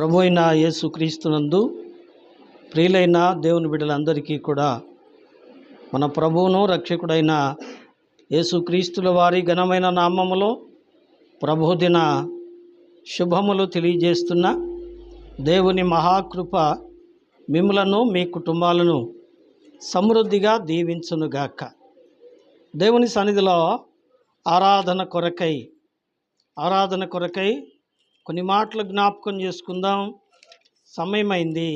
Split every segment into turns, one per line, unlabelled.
ప్రభు అయిన యేసుక్రీస్తునందు ప్రియులైన దేవుని బిడ్డలందరికీ కూడా మన ప్రభువును రక్షకుడైన యేసుక్రీస్తుల వారి ఘనమైన నామములో ప్రభుదిన శుభములు తెలియజేస్తున్న దేవుని మహాకృప మిమ్ములను మీ కుటుంబాలను సమృద్ధిగా దీవించునుగాక. దేవుని సన్నిధిలో ఆరాధన కొరకై కొన్ని మాటలు జ్ఞాపకం చేసుకుందాం. సమయమైంది.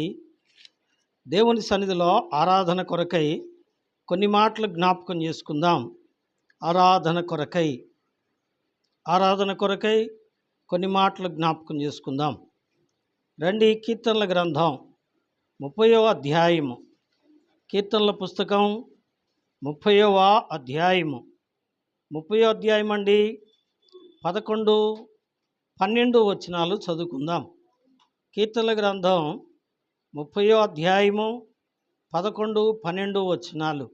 దేవుని సన్నిధిలో ఆరాధన కొరకై కొన్ని మాటలు జ్ఞాపకం చేసుకుందాం. ఆరాధన కొరకై కొన్ని మాటలు జ్ఞాపకం చేసుకుందాం. రండి, కీర్తనల గ్రంథం 30వ అధ్యాయము, కీర్తనల పుస్తకం 30వ అధ్యాయము 30వ అధ్యాయం అండి. 11, 12 వచనాలు చదువుకుందాం. కీర్తనల గ్రంథం 30వ అధ్యాయము 11, 12 వచనాలు.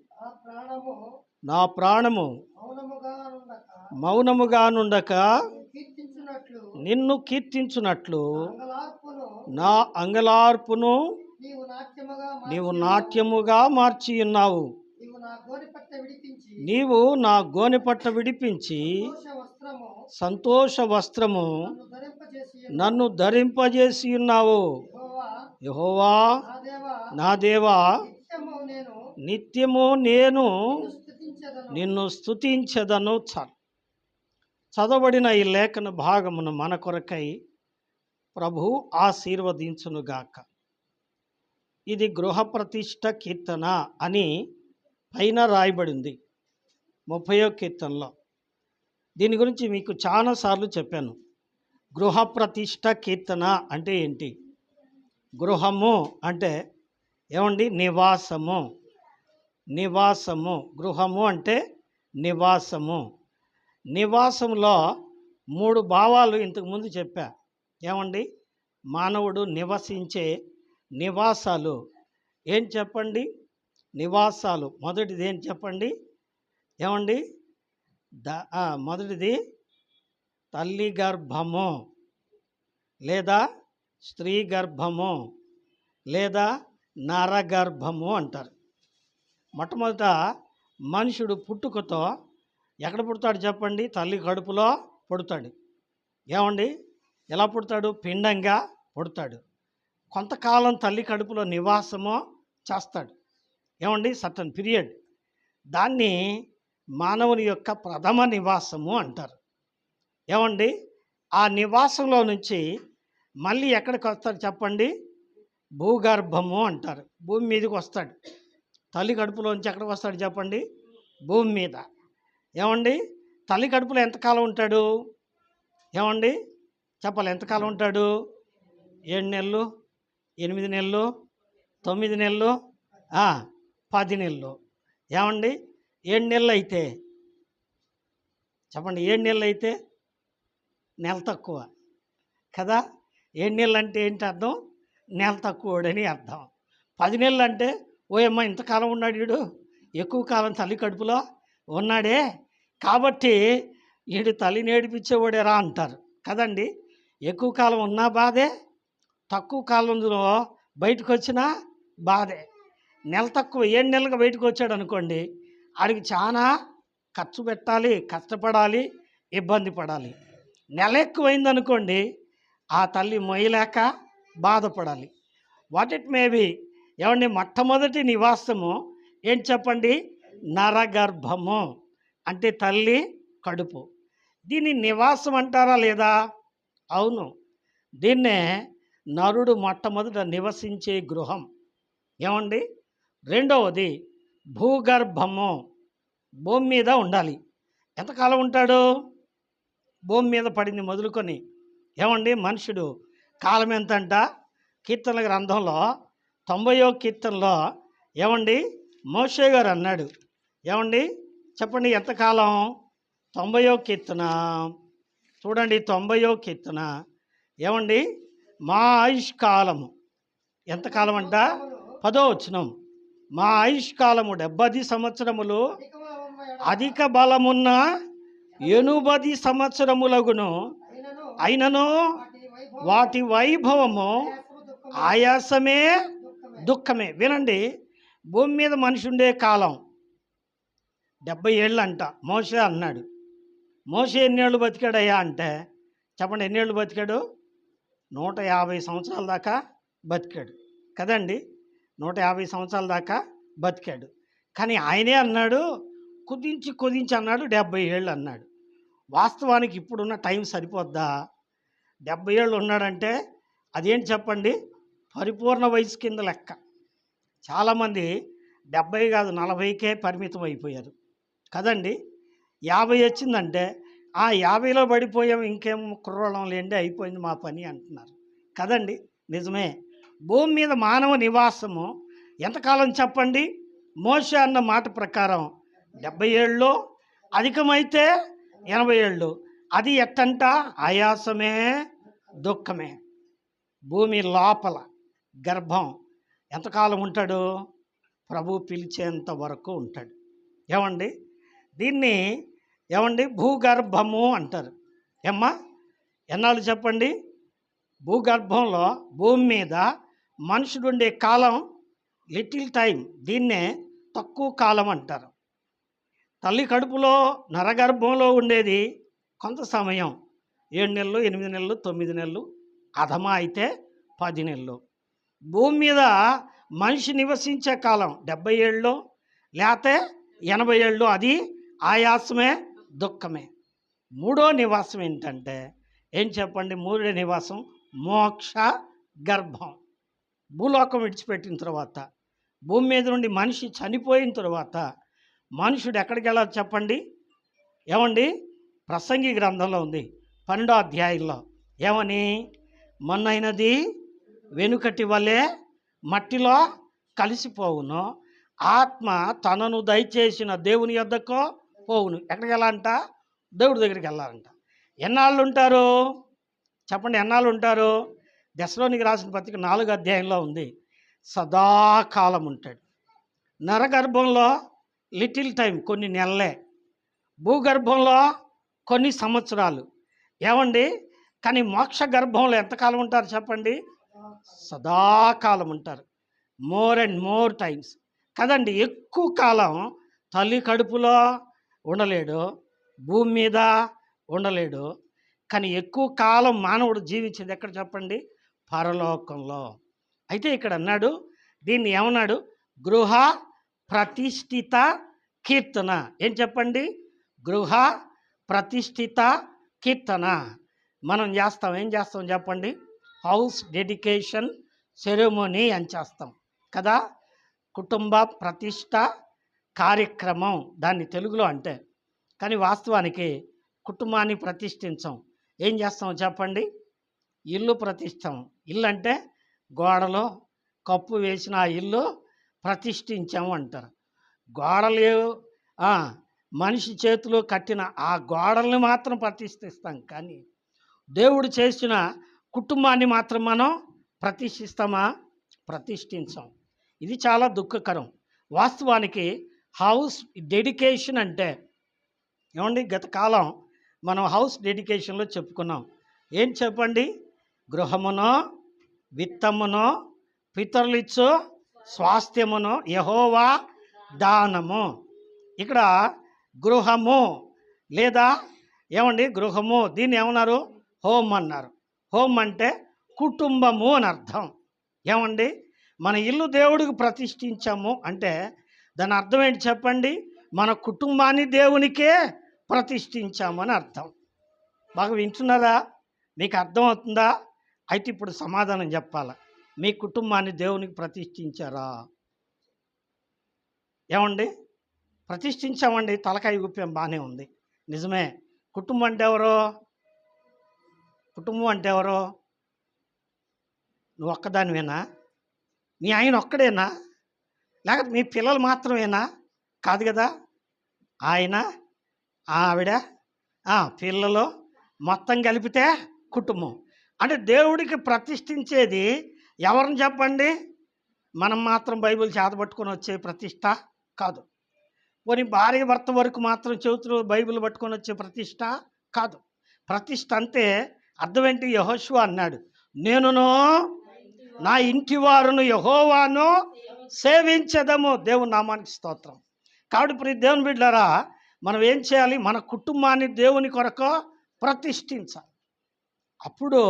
నా ప్రాణము మౌనముగా నుండక నిన్ను కీర్తించునట్లు నా అంగలార్పును నీవు నాట్యముగా మార్చి ఉన్నావు. నీవు నా గోనెపట్ట విడిపించి సంతోష వస్త్రము నన్ను ధరింపజేసి ఉన్నావు. యెహోవా నా దేవా, నిత్యము నేను నిన్ను స్తుతించెదను. చదవబడిన ఈ లేఖన భాగమును మన కొరకై ప్రభు ఆశీర్వదించునుగాక. ఇది గృహప్రతిష్ఠ కీర్తన అని పైన రాయబడింది 30వ కీర్తనలో. దీని గురించి మీకు చాలాసార్లు చెప్పాను. గృహప్రతిష్ఠ కీర్తన అంటే ఏంటి? గృహము అంటే ఏమండి? నివాసము. గృహము అంటే నివాసంలో 3 భావాలు ఇంతకుముందు చెప్పా. ఏమండి? మానవుడు నివసించే నివాసాలు ఏం చెప్పండి? నివాసాలు మొదటిది ఏం చెప్పండి? ఏమండి? మొదటిది తల్లి గర్భము, లేదా స్త్రీ గర్భము, లేదా నరగర్భము అంటారు. మొట్టమొదట మనుషుడు పుట్టుకతో ఎక్కడ పుడతాడు చెప్పండి? తల్లి కడుపులో పుడతాడు. ఏమండి? ఎలా పుడతాడు? పిండంగా పుడతాడు. కొంతకాలం తల్లి కడుపులో నివాసము చేస్తాడు. ఏమండి? Certain period. దాన్ని మానవుని యొక్క ప్రథమ నివాసము అంటారు. ఏమండి? ఆ నివాసంలో నుంచి మళ్ళీ ఎక్కడికి వస్తాడు చెప్పండి? భూగర్భము అంటారు. భూమి మీదకి వస్తాడు. తల్లి కడుపులోంచి ఎక్కడికి వస్తాడు చెప్పండి? భూమి మీద. ఏమండి? తల్లి కడుపులో ఎంతకాలం ఉంటాడు? ఏమండి చెప్పాలి? ఎంతకాలం ఉంటాడు? 7 నెలలు, 8 నెలలు, 9 నెలలు, 10 నెలలు. ఏమండి? 7 నెలలు అయితే చెప్పండి. 7 నెలలు అయితే నెల తక్కువ కదా. 7 నెలలు అంటే ఏంటి అర్థం? నెల తక్కువడని అర్థం. 10 నెలలు అంటే ఓయమ్మ ఇంతకాలం ఉన్నాడు వీడు, ఎక్కువ కాలం తల్లి కడుపులో ఉన్నాడే, కాబట్టి వీడు తల్లి నేడిపించేవాడేరా అంటారు కదండి. ఎక్కువ కాలం ఉన్నా బాధే, తక్కువ కాలంలో బయటకు వచ్చినా బాధే. నెల తక్కువ 7 నెలలుగా బయటకు వచ్చాడు అనుకోండి, ఆడికి చాలా ఖర్చు పెట్టాలి, కష్టపడాలి, ఇబ్బంది పడాలి. నెల ఎక్కువైంది అనుకోండి, ఆ తల్లి మొయ్యలేక బాధపడాలి. What it maybe. ఏమండి? మొట్టమొదటి నివాసము ఏం చెప్పండి? నరగర్భము అంటే తల్లి కడుపు. దీన్ని నివాసం అంటారా లేదా? అవును. దీన్నే నరుడు మొట్టమొదట నివసించే గృహం. ఏమండి? రెండవది భూగర్భము. భూమి మీద ఉండాలి. ఎంతకాలం ఉంటాడు? భూమి మీద పడింది మొదలుకొని ఏమండి మనుషుడు కాలం ఎంతంట? కీర్తనల గ్రంథంలో 90వ కీర్తనలో ఏమండి మోషే గారు అన్నాడు. ఏమండి చెప్పండి ఎంతకాలం? 90వ కీర్తన చూడండి. 90వ కీర్తన ఏమండి? మా ఆయుష్కాలము ఎంతకాలం అంట? 10వ వచనం. మా ఆయుష్కాలము 70 సంవత్సరములు, అధిక బలమున్న 80 సంవత్సరములగును. అయినను వాటి వైభవము ఆయాసమే దుఃఖమే. వినండి, భూమి మీద మనిషి ఉండే కాలం 70 ఏళ్ళు అంట. మోషే అన్నాడు. మోషే ఎన్నేళ్ళు బతికాడయ్యా అంటే చెప్పండి, ఎన్నేళ్ళు బతికాడు? 150 సంవత్సరాల దాకా బతికాడు కదండి. 150 సంవత్సరాల దాకా బతికాడు. కానీ ఆయనే అన్నాడు, కుదించి అన్నాడు 70 ఏళ్ళు అన్నాడు. వాస్తవానికి ఇప్పుడున్న టైం సరిపోద్దా? 70 ఏళ్ళు ఉన్నాడంటే అదేంటి చెప్పండి, పరిపూర్ణ వయసు కింద లెక్క. చాలామంది 70 కాదు 40కే పరిమితం అయిపోయారు కదండి. 50 వచ్చిందంటే 50లో పడిపోయాం, ఇంకేం కుర్రోళం లేండి, అయిపోయింది మా పని అంటున్నారు కదండి. నిజమే. భూమి మీద మానవ నివాసము ఎంతకాలం చెప్పండి? మోషే అన్న మాట ప్రకారం 70 ఏళ్ళు, అధికమైతే 80 ఏళ్ళు. అది ఎట్టంట? ఆయాసమే దుఃఖమే. భూమి లోపల గర్భం ఎంతకాలం ఉంటాడు? ప్రభు పిలిచేంత వరకు ఉంటాడు. ఏమండి, దీన్ని ఏమండి భూగర్భము అంటారు. ఏమ్మా, ఎన్నాళ్ళు చెప్పండి? భూగర్భంలో భూమి మీద మనుషుడు ఉండే కాలం లిటిల్ టైం, దీన్నే తక్కువ కాలం అంటారు. తల్లి కడుపులో నరగర్భంలో ఉండేది కొంత సమయం, 7 నెలలు, 8 నెలలు, 9 నెలలు, అధమా అయితే 10 నెలలు. భూమి మీద మనిషి నివసించే కాలం 70 ఏళ్ళు లేకపోతే 80 ఏళ్ళు. అది ఆయాసమే దుఃఖమే. మూడో నివాసం ఏంటంటే ఏం చెప్పండి? మూడో నివాసం మోక్ష గర్భం. భూలోకం విడిచిపెట్టిన తర్వాత, భూమి మీద నుండి మనిషి చనిపోయిన తర్వాత మనుషుడు ఎక్కడికి వెళ్ళాలి చెప్పండి? ఏమండి, ప్రసంగి గ్రంథంలో ఉంది 12వ అధ్యాయంలో. ఏమని? మొన్నైనది వెనుకటి వలె మట్టిలో కలిసిపోవును, ఆత్మ తనను దయచేసిన దేవుని యొద్దకు పోవును. ఎక్కడికి వెళ్ళాలంట? దేవుడి దగ్గరికి వెళ్ళాలంట. ఎన్నాళ్ళు ఉంటారు చెప్పండి? ఎన్నాళ్ళు ఉంటారు? దశలోనికి రాసిన పత్రిక 4వ అధ్యాయంలో ఉంది, సదాకాలం ఉంటాడు. నరగర్భంలో లిటిల్ టైం, కొన్ని నెలలే. భూగర్భంలో కొన్ని సంవత్సరాలు. ఏమండి, కానీ మోక్ష గర్భంలో ఎంతకాలం ఉంటారు చెప్పండి? సదాకాలం ఉంటారు. మోర్ అండ్ మోర్ టైమ్స్ కదండి. ఎక్కువ కాలం తల్లి కడుపులో ఉండలేడు, భూమి మీద ఉండలేడు. కానీ ఎక్కువ కాలం మానవుడు జీవించేది ఎక్కడ చెప్పండి? పరలోకంలో. అయితే ఇక్కడ అన్నాడు, దీన్ని ఏమన్నాడు? గృహ ప్రతిష్ఠిత కీర్తన. ఏం చెప్పండి? గృహ ప్రతిష్ఠిత కీర్తన. మనం చేస్తాం, ఏం చేస్తాం చెప్పండి? హౌస్ డెడికేషన్ సెరమోనీ అని చేస్తాం కదా. కుటుంబ ప్రతిష్ట కార్యక్రమం దాన్ని తెలుగులో అంటే. కానీ వాస్తవానికి కుటుంబాన్ని ప్రతిష్ఠించం. ఏం చేస్తాం చెప్పండి? ఇల్లు ప్రతిష్టం. ఇల్లు అంటే గోడలో కప్పు వేసిన ఆ ఇల్లు ప్రతిష్ఠించాము అంటారు. గోడలు మనిషి చేతిలో కట్టిన ఆ గోడల్ని మాత్రం ప్రతిష్ఠిస్తాం, కానీ దేవుడు చేసిన కుటుంబాన్ని మాత్రం మనం ప్రతిష్ఠిస్తామా? ప్రతిష్ఠించాం. ఇది చాలా దుఃఖకరం. వాస్తవానికి హౌస్ డెడికేషన్ అంటే ఏమండి, గత కాలం మనం హౌస్ డెడికేషన్లో చెప్పుకున్నాం. ఏం చెప్పండి? గృహమునో విత్తమునో పితరులిచ్చు స్వాస్థ్యమునో యెహోవా దానము. ఇక్కడ గృహము లేదా ఏమండి గృహము, దీన్ని ఏమన్నారు? హోమ్ అన్నారు. హోమ్ అంటే కుటుంబము అని అర్థం. ఏమండి, మన ఇల్లు దేవుడికి ప్రతిష్ఠించాము అంటే దాని అర్థం ఏంటి చెప్పండి? మన కుటుంబాన్ని దేవునికే ప్రతిష్ఠించామని అర్థం. బాగా వింటున్నారా? మీకు అర్థమవుతుందా? అయితే ఇప్పుడు సమాధానం చెప్పాలా. మీ కుటుంబాన్ని దేవునికి ప్రతిష్ఠించారా? ఏమండి, ప్రతిష్ఠించామండి, తలకాయ గుప్పాం, బాగానే ఉంది, నిజమే. కుటుంబం అంటే ఎవరో? కుటుంబం అంటే ఎవరో? నువ్వు ఒక్కదానివేనా? మీ ఆయన ఒక్కడేనా? లేకపోతే మీ పిల్లలు మాత్రమేనా? కాదు కదా. ఆయన, ఆవిడ, పిల్లలు మొత్తం కలిపితే కుటుంబం. అంటే దేవుడికి ప్రతిష్ఠించేది ఎవరిని చెప్పండి? మనం మాత్రం బైబిల్ చేతబట్టుకొని వచ్చే ప్రతిష్ట కాదు. పోనీ భార్య భర్త వరకు మాత్రం చెబుతూ బైబిల్ పట్టుకొని వచ్చే ప్రతిష్ట కాదు. ప్రతిష్ట అంటే అర్థం ఏంటి? యెహోషువ అన్నాడు, నేనును నా ఇంటి వారును యెహోవాను సేవించదము. దేవుని నామానికి స్తోత్రం. కాబట్టి ప్రియ దేవుని బిడ్డలారా, మనం ఏం చేయాలి? మన కుటుంబాన్ని దేవుని కొరకు ప్రతిష్ఠించాలి. అప్పుడు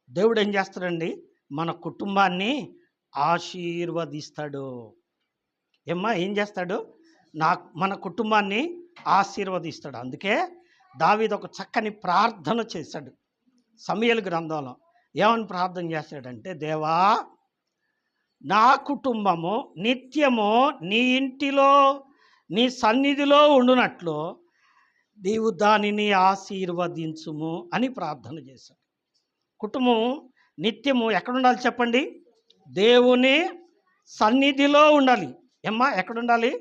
దేవుడు ఏం చేస్తాడండి? మన కుటుంబాన్ని ఆశీర్వదిస్తాడు. ఏం చేస్తాడు? మన కుటుంబాన్ని ఆశీర్వదిస్తాడు. అందుకే దావీదు ఒక చక్కని ప్రార్థన చేశాడు సమూయేలు గ్రంథంలో. ఏమని ప్రార్థన చేశాడంటే, దేవా, నా కుటుంబము నిత్యము నీ ఇంటిలో నీ సన్నిధిలో ఉండునట్లు నీవు దానిని ఆశీర్వదించుము అని ప్రార్థన చేశాడు. కుటుంబం నిత్యము ఎక్కడ ఉండాలి చెప్పండి? దేవుని సన్నిధిలో ఉండాలి. ఎక్కడుండాలి?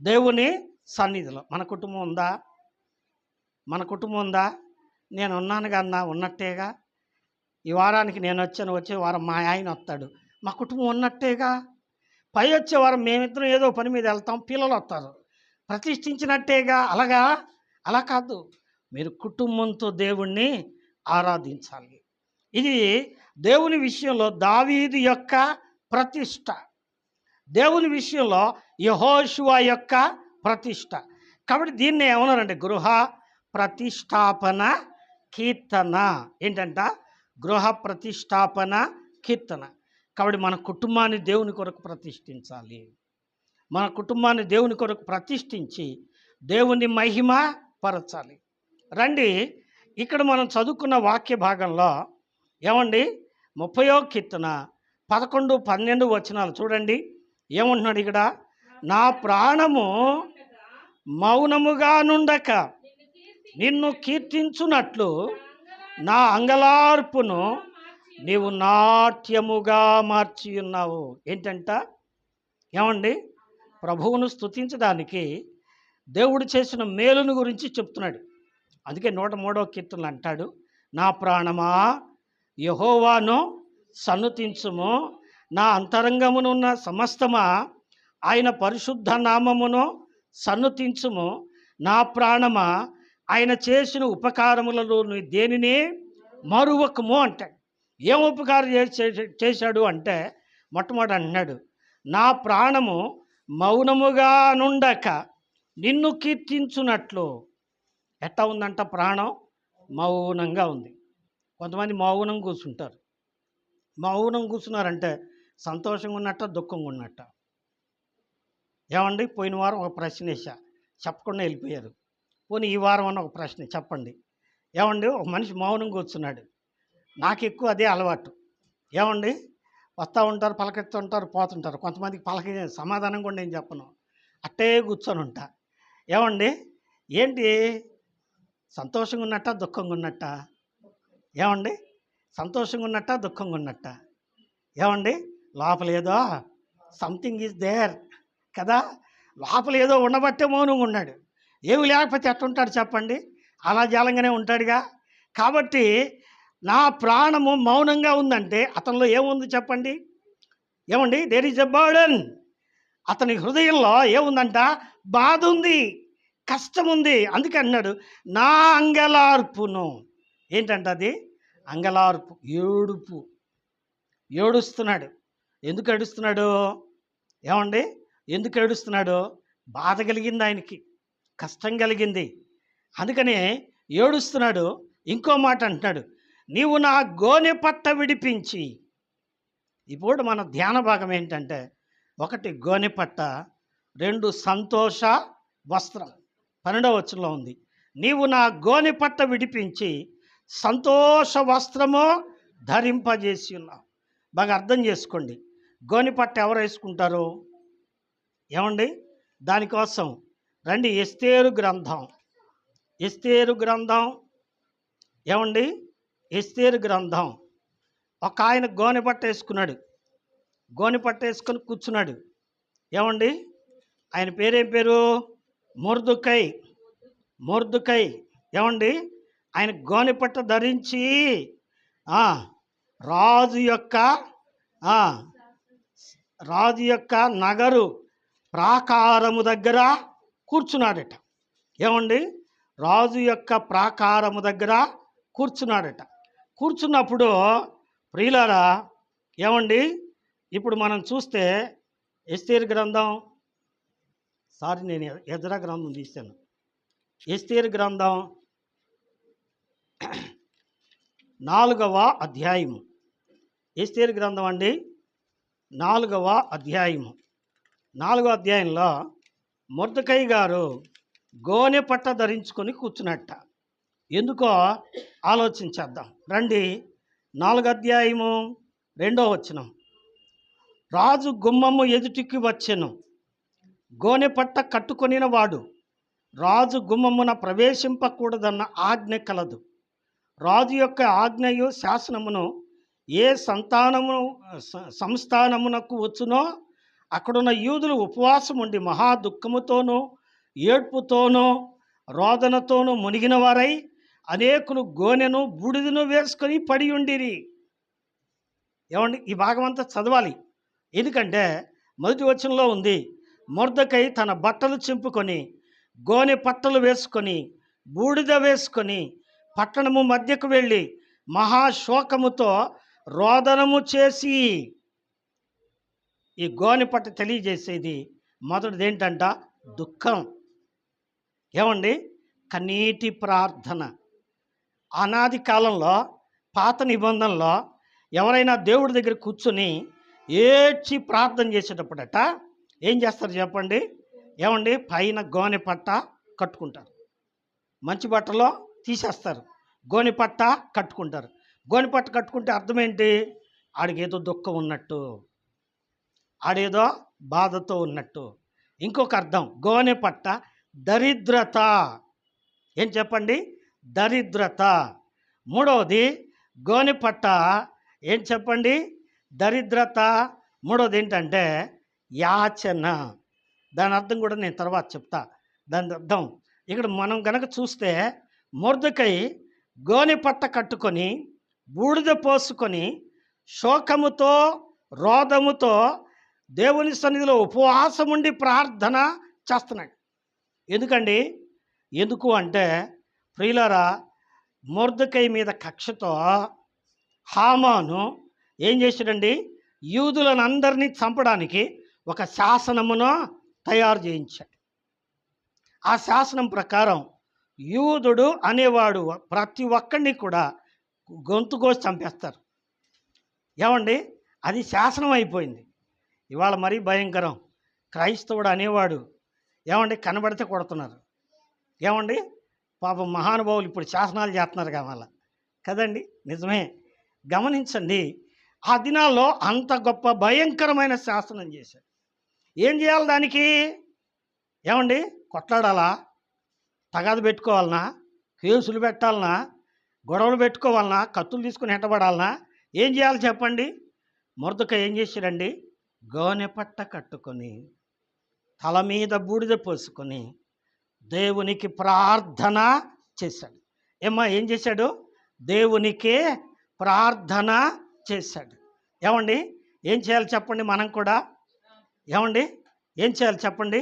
దేవుని సన్నిధిలో. మన కుటుంబం ఉందా? మన కుటుంబం ఉందా? నేను ఉన్నాను కన్నా, ఉన్నట్టేగా. ఈ వారానికి నేను వచ్చాను, వచ్చే వారం మా ఆయన వస్తాడు, మా కుటుంబం ఉన్నట్టేగా. పై వచ్చే వారం మేమిద్దరం ఏదో పని మీద వెళ్తాం, పిల్లలు వస్తారు, ప్రతిష్ఠించినట్టేగా. అలా కాదు. మీరు కుటుంబంతో దేవుణ్ణి ఆరాధించాలి. ఇది దేవుని విషయంలో దావీదు యొక్క ప్రతిష్ట, దేవుని విషయంలో యెహోషువ యొక్క ప్రతిష్ట. కాబట్టి దీన్ని ఏమన్నారంటే గృహ ప్రతిష్టాపన కీర్తన. ఏంటంట? గృహ ప్రతిష్టాపన కీర్తన. కాబట్టి మన కుటుంబాన్ని దేవుని కొరకు ప్రతిష్ఠించాలి. మన కుటుంబాన్ని దేవుని కొరకు ప్రతిష్ఠించి దేవుని మహిమ పరచాలి. రండి, ఇక్కడ మనం చదువుకున్న వాక్య భాగంలో 30వ కీర్తన 11, 12 వచనాలు చూడండి. ఏమంటున్నాడు ఇక్కడ? నా ప్రాణము మౌనముగా నుండక నిన్ను కీర్తించున్నట్లు నా అంగలార్పును నీవు నాట్యముగా మార్చి ఉన్నావు. ఏంటంట? ప్రభువును స్తుతించడానికి దేవుడు చేసిన మేలును గురించి చెప్తున్నాడు. అందుకే 103వ కీర్తనలు అంటాడు, నా ప్రాణమా యెహోవాను సన్నుతించుము, నా అంతరంగమునున్న సమస్తమా ఆయన పరిశుద్ధ నామమును సన్నుతించుము, నా ప్రాణమా ఆయన చేసిన ఉపకారములలో దేనిని మరువకము అంటాడు. ఏం ఉపకారం చేశాడు అంటే, మొట్టమొదటి అంటున్నాడు, నా ప్రాణము మౌనముగా నుండక నిన్ను కీర్తించున్నట్లు. ఎట్టా ఉందంట? ప్రాణం మౌనంగా ఉంది. కొంతమంది మౌనం కూర్చుంటారు. మౌనం కూర్చున్నారంటే సంతోషంగా ఉన్నట్ట, దుఃఖంగా ఉన్నట్ట. పోయిన వారం ఒక ప్రశ్న వేసా, చెప్పకుండా వెళ్ళిపోయారు. పోనీ ఈ వారం అన్న ఒక ప్రశ్న చెప్పండి. ఒక మనిషి మౌనం కూర్చున్నాడు. నాకు ఎక్కువ అదే అలవాటు. వస్తూ ఉంటారు, పలకెత్తు ఉంటారు, పోతుంటారు. కొంతమందికి సమాధానం కూడా నేను చెప్పను, అట్టే కూర్చొని ఉంటా. ఏంటి సంతోషంగా ఉన్నట్ట, దుఃఖంగా ఉన్నట్ట? సంతోషంగా ఉన్నట్ట, దుఃఖంగా ఉన్నట్ట? లోపల ఏదో సంథింగ్ ఈజ్ దేర్ కదా. లోపల ఏదో ఉండబట్టే మౌనంగా ఉన్నాడు. ఏమి లేకపోతే ఎట్టుంటాడు చెప్పండి? అలా జాలంగానే ఉంటాడుగా. కాబట్టి నా ప్రాణము మౌనంగా ఉందంటే అతనిలో ఏముంది చెప్పండి? There is a burden. అతని హృదయంలో ఏముందంట? బాధ ఉంది, కష్టం ఉంది. అందుకే అన్నాడు, నా అంగలార్పును. ఏంటంట అది? అంగలార్పు, ఏడుపు. ఏడుస్తున్నాడు. ఎందుకు ఏడుస్తున్నాడు? ఎందుకు ఏడుస్తున్నాడు? బాధ కలిగింది, ఆయనకి కష్టం కలిగింది, అందుకనే ఏడుస్తున్నాడు. ఇంకో మాట అంటున్నాడు, నీవు నా గోనె పట్ట విడిపించి. ఇప్పుడు మన ధ్యాన భాగం ఏంటంటే, 1 గోనె పట్ట, 2 సంతోష వస్త్రం. 12వ వచనంలో ఉంది, నీవు నా గోనె పట్ట విడిపించి సంతోష వస్త్రము ధరింపజేసి ఉన్నావు. బాగా అర్థం చేసుకోండి. గోనె పట్ట ఎవరు వేసుకుంటారు? దానికోసం రండి, ఎస్తేరు గ్రంథం. ఎస్తేరు గ్రంథం ఒక ఆయన గోనె పట్ట వేసుకున్నాడు. గోనె పట్ట వేసుకొని కూర్చున్నాడు. ఆయన పేరేం పేరు? మొర్దుకై. ఆయన గోనె పట్ట ధరించి రాజు యొక్క నగరు ప్రాకారము దగ్గర కూర్చున్నాడట. రాజు యొక్క ప్రాకారము దగ్గర కూర్చున్నాడట. కూర్చున్నప్పుడు ప్రియులారా ఏమండి, ఇప్పుడు మనం చూస్తే ఎస్తేరు గ్రంథం, నేను ఎజ్రా గ్రంథం తీశాను. ఎస్తేరు గ్రంథం 4వ అధ్యాయము. ఎస్తేరు గ్రంథం అండి 4వ అధ్యాయము. 4వ అధ్యాయంలో మొర్దెకై గారు గోనె పట్ట ధరించుకొని కూర్చున్నట్ట. ఎందుకో ఆలోచించేద్దాం రండి. 4వ అధ్యాయము 2వ వచనం. రాజు గుమ్మము ఎదుటికి వచ్చెను, గోనె పట్ట కట్టుకొనిన వాడు రాజు గుమ్మమున ప్రవేశింపకూడదన్న ఆజ్ఞ కలదు. రాజు యొక్క ఆజ్ఞయు శాసనమును ఏ సంస్థానమునకు వచ్చునో అక్కడున్న యూదులు ఉపవాసం ఉండి మహా దుఃఖముతోనూ ఏడ్పుతోనూ రోదనతోనూ మునిగిన వారై అనేకులు గోనెను బూడిదను వేసుకొని పడి ఉండిరి. ఏమండి, ఈ భాగం అంతా చదవాలి. ఎందుకంటే మొదటి వచనంలో ఉంది, మొర్దెకై తన బట్టలు చింపుకొని గోనె పట్టలు వేసుకొని బూడిద వేసుకొని పట్టణము మధ్యకు వెళ్ళి మహాశోకముతో రోదనము చేసి. ఈ గోనె పట్ట తెలియజేసేది మొదటిది ఏంటంట? దుఃఖం. ఏమండి, కన్నీటి ప్రార్థన. అనాది కాలంలో పాత నిబంధనలో ఎవరైనా దేవుడి దగ్గర కూర్చుని ఏడ్చి ప్రార్థన చేసేటప్పుడట ఏం చేస్తారు చెప్పండి? ఏమండి, పైన గోనె పట్ట కట్టుకుంటారు, మంచి బట్టలో తీసేస్తారు, గోనె పట్ట కట్టుకుంటారు. గోనె పట్ట కట్టుకుంటే అర్థం ఏంటి? ఆడికేదో దుఃఖం ఉన్నట్టు, ఆడేదో బాధతో ఉన్నట్టు. ఇంకొక అర్థం, గోనె పట్ట దరిద్రత. ఏం చెప్పండి? దరిద్రత. మూడవది గోనె పట్ట ఏం చెప్పండి? దరిద్రత. మూడవది ఏంటంటే యాచన. దాని అర్థం కూడా నేను తర్వాత చెప్తా. దాని అర్థం ఇక్కడ మనం గనక చూస్తే మొర్దెకై గోనె పట్ట కట్టుకొని బూడిద పోసుకొని శోకముతో రోదముతో దేవుని సన్నిధిలో ఉపవాసం ఉండి ప్రార్థన చేస్తున్నాడు. ఎందుకండి? ఎందుకు అంటే ప్రియులారా, మొర్దెకై మీద కక్షతో హామాను ఏం చేశాడండి? యూదులను అందరినీ చంపడానికి ఒక శాసనమును తయారు చేయించాడు. ఆ శాసనం ప్రకారం యూదుడు అనేవాడు ప్రతి ఒక్కడిని కూడా గొంతు కోసి చంపేస్తారు. ఏమండి, అది శాసనం అయిపోయింది. ఇవాళ మరీ భయంకరం. క్రైస్తవుడు అనేవాడు ఏమండి కనబడితే కొడుతున్నారు. ఏమండి, పాపం మహానుభావులు ఇప్పుడు శాసనాలు చేస్తున్నారు కావాల కదండి. నిజమే. గమనించండి, ఆ దినాల్లో అంత గొప్ప భయంకరమైన శాసనం చేశాడు. ఏం చేయాలి దానికి? ఏమండి, కొట్లాడాలా? తగాదు పెట్టుకోవాలనా? కేసులు పెట్టాలనా? గొడవలు పెట్టుకోవాలనా? కత్తులు తీసుకుని హెట్టబడాలనా? ఏం చేయాలి చెప్పండి? మొర్దెకై ఏం చేశాడండి? గోనె పట్ట కట్టుకొని తల మీద బూడిద పోసుకొని దేవునికి ప్రార్థన చేశాడు. ఏం చేశాడు? దేవునికి ప్రార్థన చేశాడు. ఏమండి, ఏం చేయాలి చెప్పండి? మనం కూడా ఏమండి ఏం చేయాలి చెప్పండి?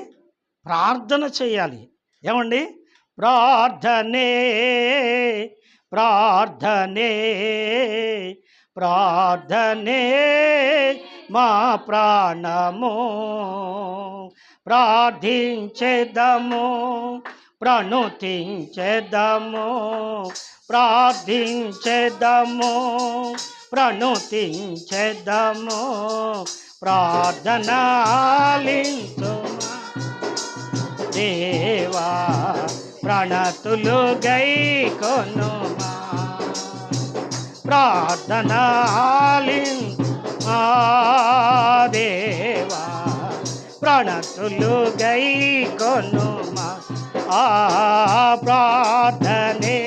ప్రార్థన చేయాలి. ఏమండి, ప్రార్థనే ప్రార్థనే ప్రార్థనే మా ప్రాణము, ప్రార్థించెదము ప్రణుతించెదము, ప్రార్థించెదము ప్రణుతించెదము, ప్రార్థనాలించుమా దేవా, ప్రణతులు గైకొనుమా, ప్రార్థనాలించుమా దేవా, ప్రణతులు గైకొనుమా. ప్రార్థనే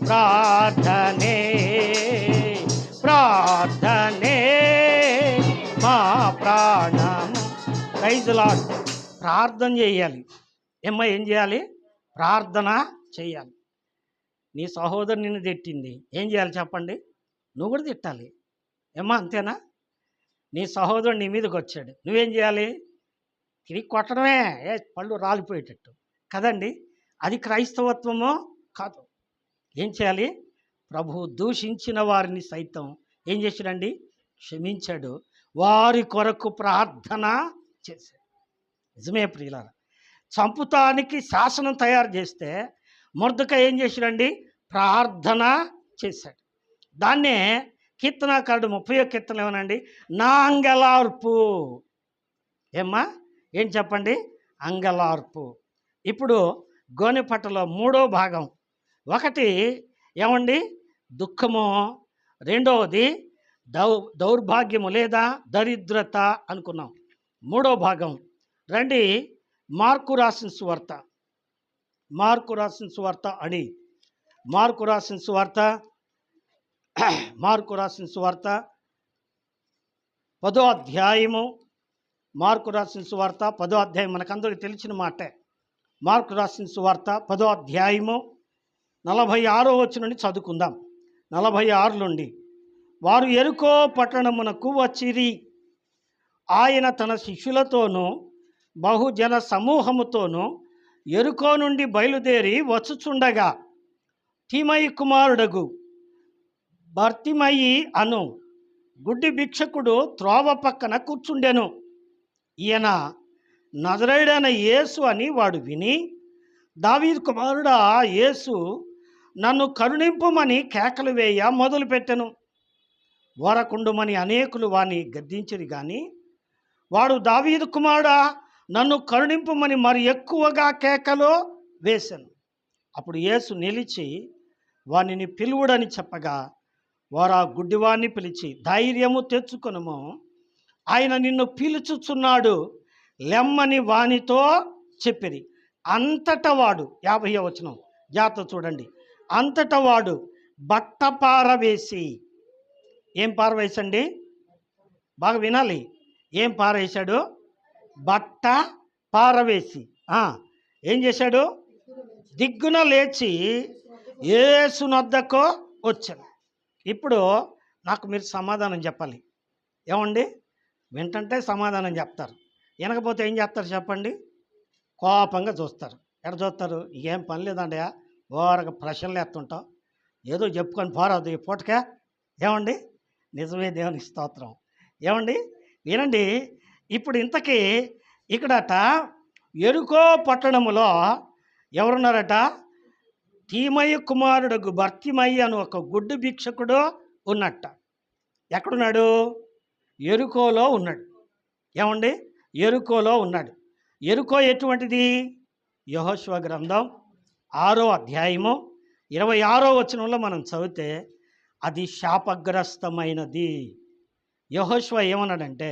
ప్రార్థనే ప్రార్థనే మా ప్రాణము. Praise the Lord. ప్రార్థన చేయాలి. ఏం చేయాలి? ప్రార్థన చేయాలి. నీ సహోదరు నిన్ను తిట్టింది, ఏం చేయాలి చెప్పండి? నువ్వు కూడా తిట్టాలి. అంతేనా? నీ సహోదరుడు నీ మీదకి వచ్చాడు, నువ్వేం చేయాలి? తిరిగి కొట్టడమే, పళ్ళు రాలిపోయేటట్టు కదండి. అది క్రైస్తవత్వమో కాదు. ఏం చేయాలి? ప్రభువు దూషించిన వారిని సైతం ఏం చేశాడండి? క్షమించాడు. వారి కొరకు ప్రార్థన చేశాడు. నిజమే ప్రియులారా, చంపుతానికి శాసనం తయారు చేస్తే మొర్దెకై ఏం చేశాడండి? ప్రార్థన చేశాడు. దాన్నే కీర్తనాకారుడు 30వ కీర్తన ఏమనండి? నా అంగలార్పు. ఏమ్మా ఏం చెప్పండి? అంగలార్పు. ఇప్పుడు గోనెపట్టలో 3వ భాగం. ఒకటి ఏమండి? దుఃఖము. రెండవది దౌర్భాగ్యము లేదా దరిద్రత అనుకున్నాం. 3వ భాగం రండి. మార్కు రాసిన సువార్త, మార్కు రాసిన సువార్త అని మార్కు రాసిన సువార్త 10వ అధ్యాయము. మార్కు రాసిన సువార్త 10వ అధ్యాయం మనకందరికీ తెలిసిన మాటే. మార్కు రాసిన సువార్త 10వ అధ్యాయము 46వ వచనం నుండి చదువుకుందాం. 46 నుండి. వారు యెరికో పట్టణమునకు వచ్చిరి. ఆయన తన శిష్యులతోనూ బహుజన సమూహముతోనూ యెరికో నుండి బయలుదేరి వచ్చుచుండగా తిమయి కుమారుడగు బర్తిమయి అను గుడ్డి భిక్షకుడు త్రోవ పక్కన కూర్చుండెను. ఈయన నజరేయుడైన యేసు అని వాడు విని, దావీదు కుమారుడా యేసు, నన్ను కరుణింపుమని కేకలు వేయ మొదలుపెట్టెను. ఓరకుండుమని అనేకులు వాని గద్దించిరి గాని వాడు, దావీదు కుమారుడా నన్ను కరుణింపుమని మరి ఎక్కువగా కేకలు వేశాను. అప్పుడు యేసు నిలిచి వానిని పిలువుడని చెప్పగా వారు ఆ గుడ్డివాణ్ణి పిలిచి, ధైర్యము తెచ్చుకొనుము, ఆయన నిన్ను పిలుచుచున్నాడు, లెమ్మని వానితో చెప్పిరి. అంతటా వాడు 50వ వచనం జాగ్రత్త చూడండి. అంతటా వాడు బట్ట పారవేసి, ఏం పారవేసండి? బాగా వినాలి. ఏం పారవేశాడు? బట్ట పారవేసి ఏం చేశాడు? దిగ్గున లేచి యేసు నొద్దకు వచ్చాను. ఇప్పుడు నాకు మీరు సమాధానం చెప్పాలి. ఏమండి? వింటంటే సమాధానం చెప్తారు, వినకపోతే ఏం చేస్తారు చెప్పండి? కోపంగా చూస్తారు. ఎక్కడ చూస్తారు? ఏం పని లేదండి, ఓరగా ప్రశ్నలు ఎత్తుంటాం, ఏదో చెప్పుకొని పోరాదు ఈ పూటకే. ఏమండి? నిజమే, దేవునికి స్తోత్రం. ఏమండి వినండి. ఇప్పుడు ఇంతకీ ఇక్కడట యెరికో పట్టణములో ఎవరున్నారట? తిమయి కుమారుడు బర్తిమయి అను ఒక గుడ్డి భిక్షకుడు ఉన్నట్ట. ఎక్కడున్నాడు? యెరికోలో ఉన్నాడు. ఏమండి? యెరికోలో ఉన్నాడు. యెరికో ఎటువంటిది? యెహోషువ గ్రంథం 6వ అధ్యాయము 26వ వచనంలో మనం చదివితే అది శాపగ్రస్తమైనది. యెహోషువ ఏమన్నాడంటే,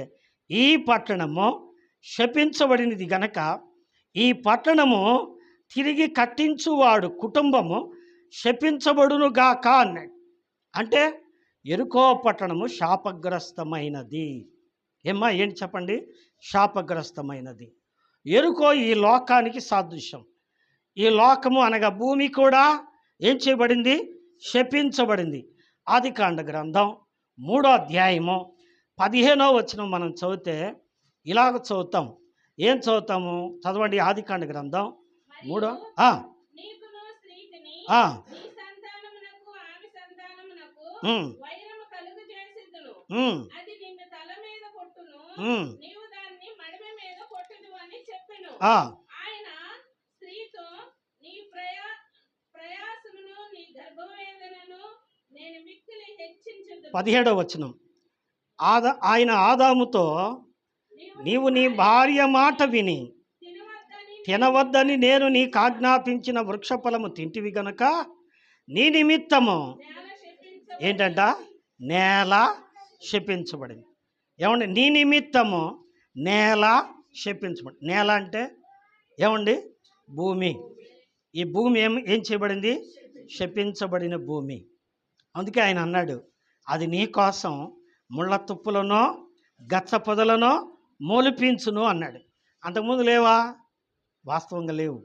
ఈ పట్టణము శపించబడినది గనక ఈ పట్టణము తిరిగి కట్టించువాడు కుటుంబము శపించబడునుగాక అన్నాడు. అంటే యెరికో పట్టణము శాపగ్రస్తమైనది. ఏమ్మా ఏంటి చెప్పండి? శాపగ్రస్తమైనది. యెరికో ఈ లోకానికి సాదృశ్యం. ఈ లోకము అనగా భూమి కూడా ఏం చేయబడింది? శపించబడింది. ఆదికాండ గ్రంథం 3వ అధ్యాయము 15వ వచనం మనం చదివితే ఇలాగ చదువుతాం. ఏం చదువుతాము? చదవండి. ఆదికాండ గ్రంథం 3వ
ఆయన స్త్రీతో, నీ ప్రయాసమును నీ గర్భవేదనను నేను మిక్కిలి హెచ్చించుదును.
17వ వచనం. ఆయన ఆదాముతో, నీవు నీ భార్య మాట విని తినవద్దని నేను నీకు ఆజ్ఞాపించిన వృక్షఫలము తింటివి గనుక నీ నిమిత్తము ఏంటంట? నేల శపించబడింది. ఏమండి? నీ నిమిత్తము నేల శపించబడింది. నేల అంటే ఏమండి? భూమి. ఈ భూమి ఏం చేయబడింది? శపించబడిన భూమి. అందుకే ఆయన అన్నాడు, అది నీ కోసం ముళ్ళ తుప్పులనో గచ్చ పొదలనో మొలిపించును అన్నాడు. అంతకుముందు లేవా? వాస్తవంగా లేవు.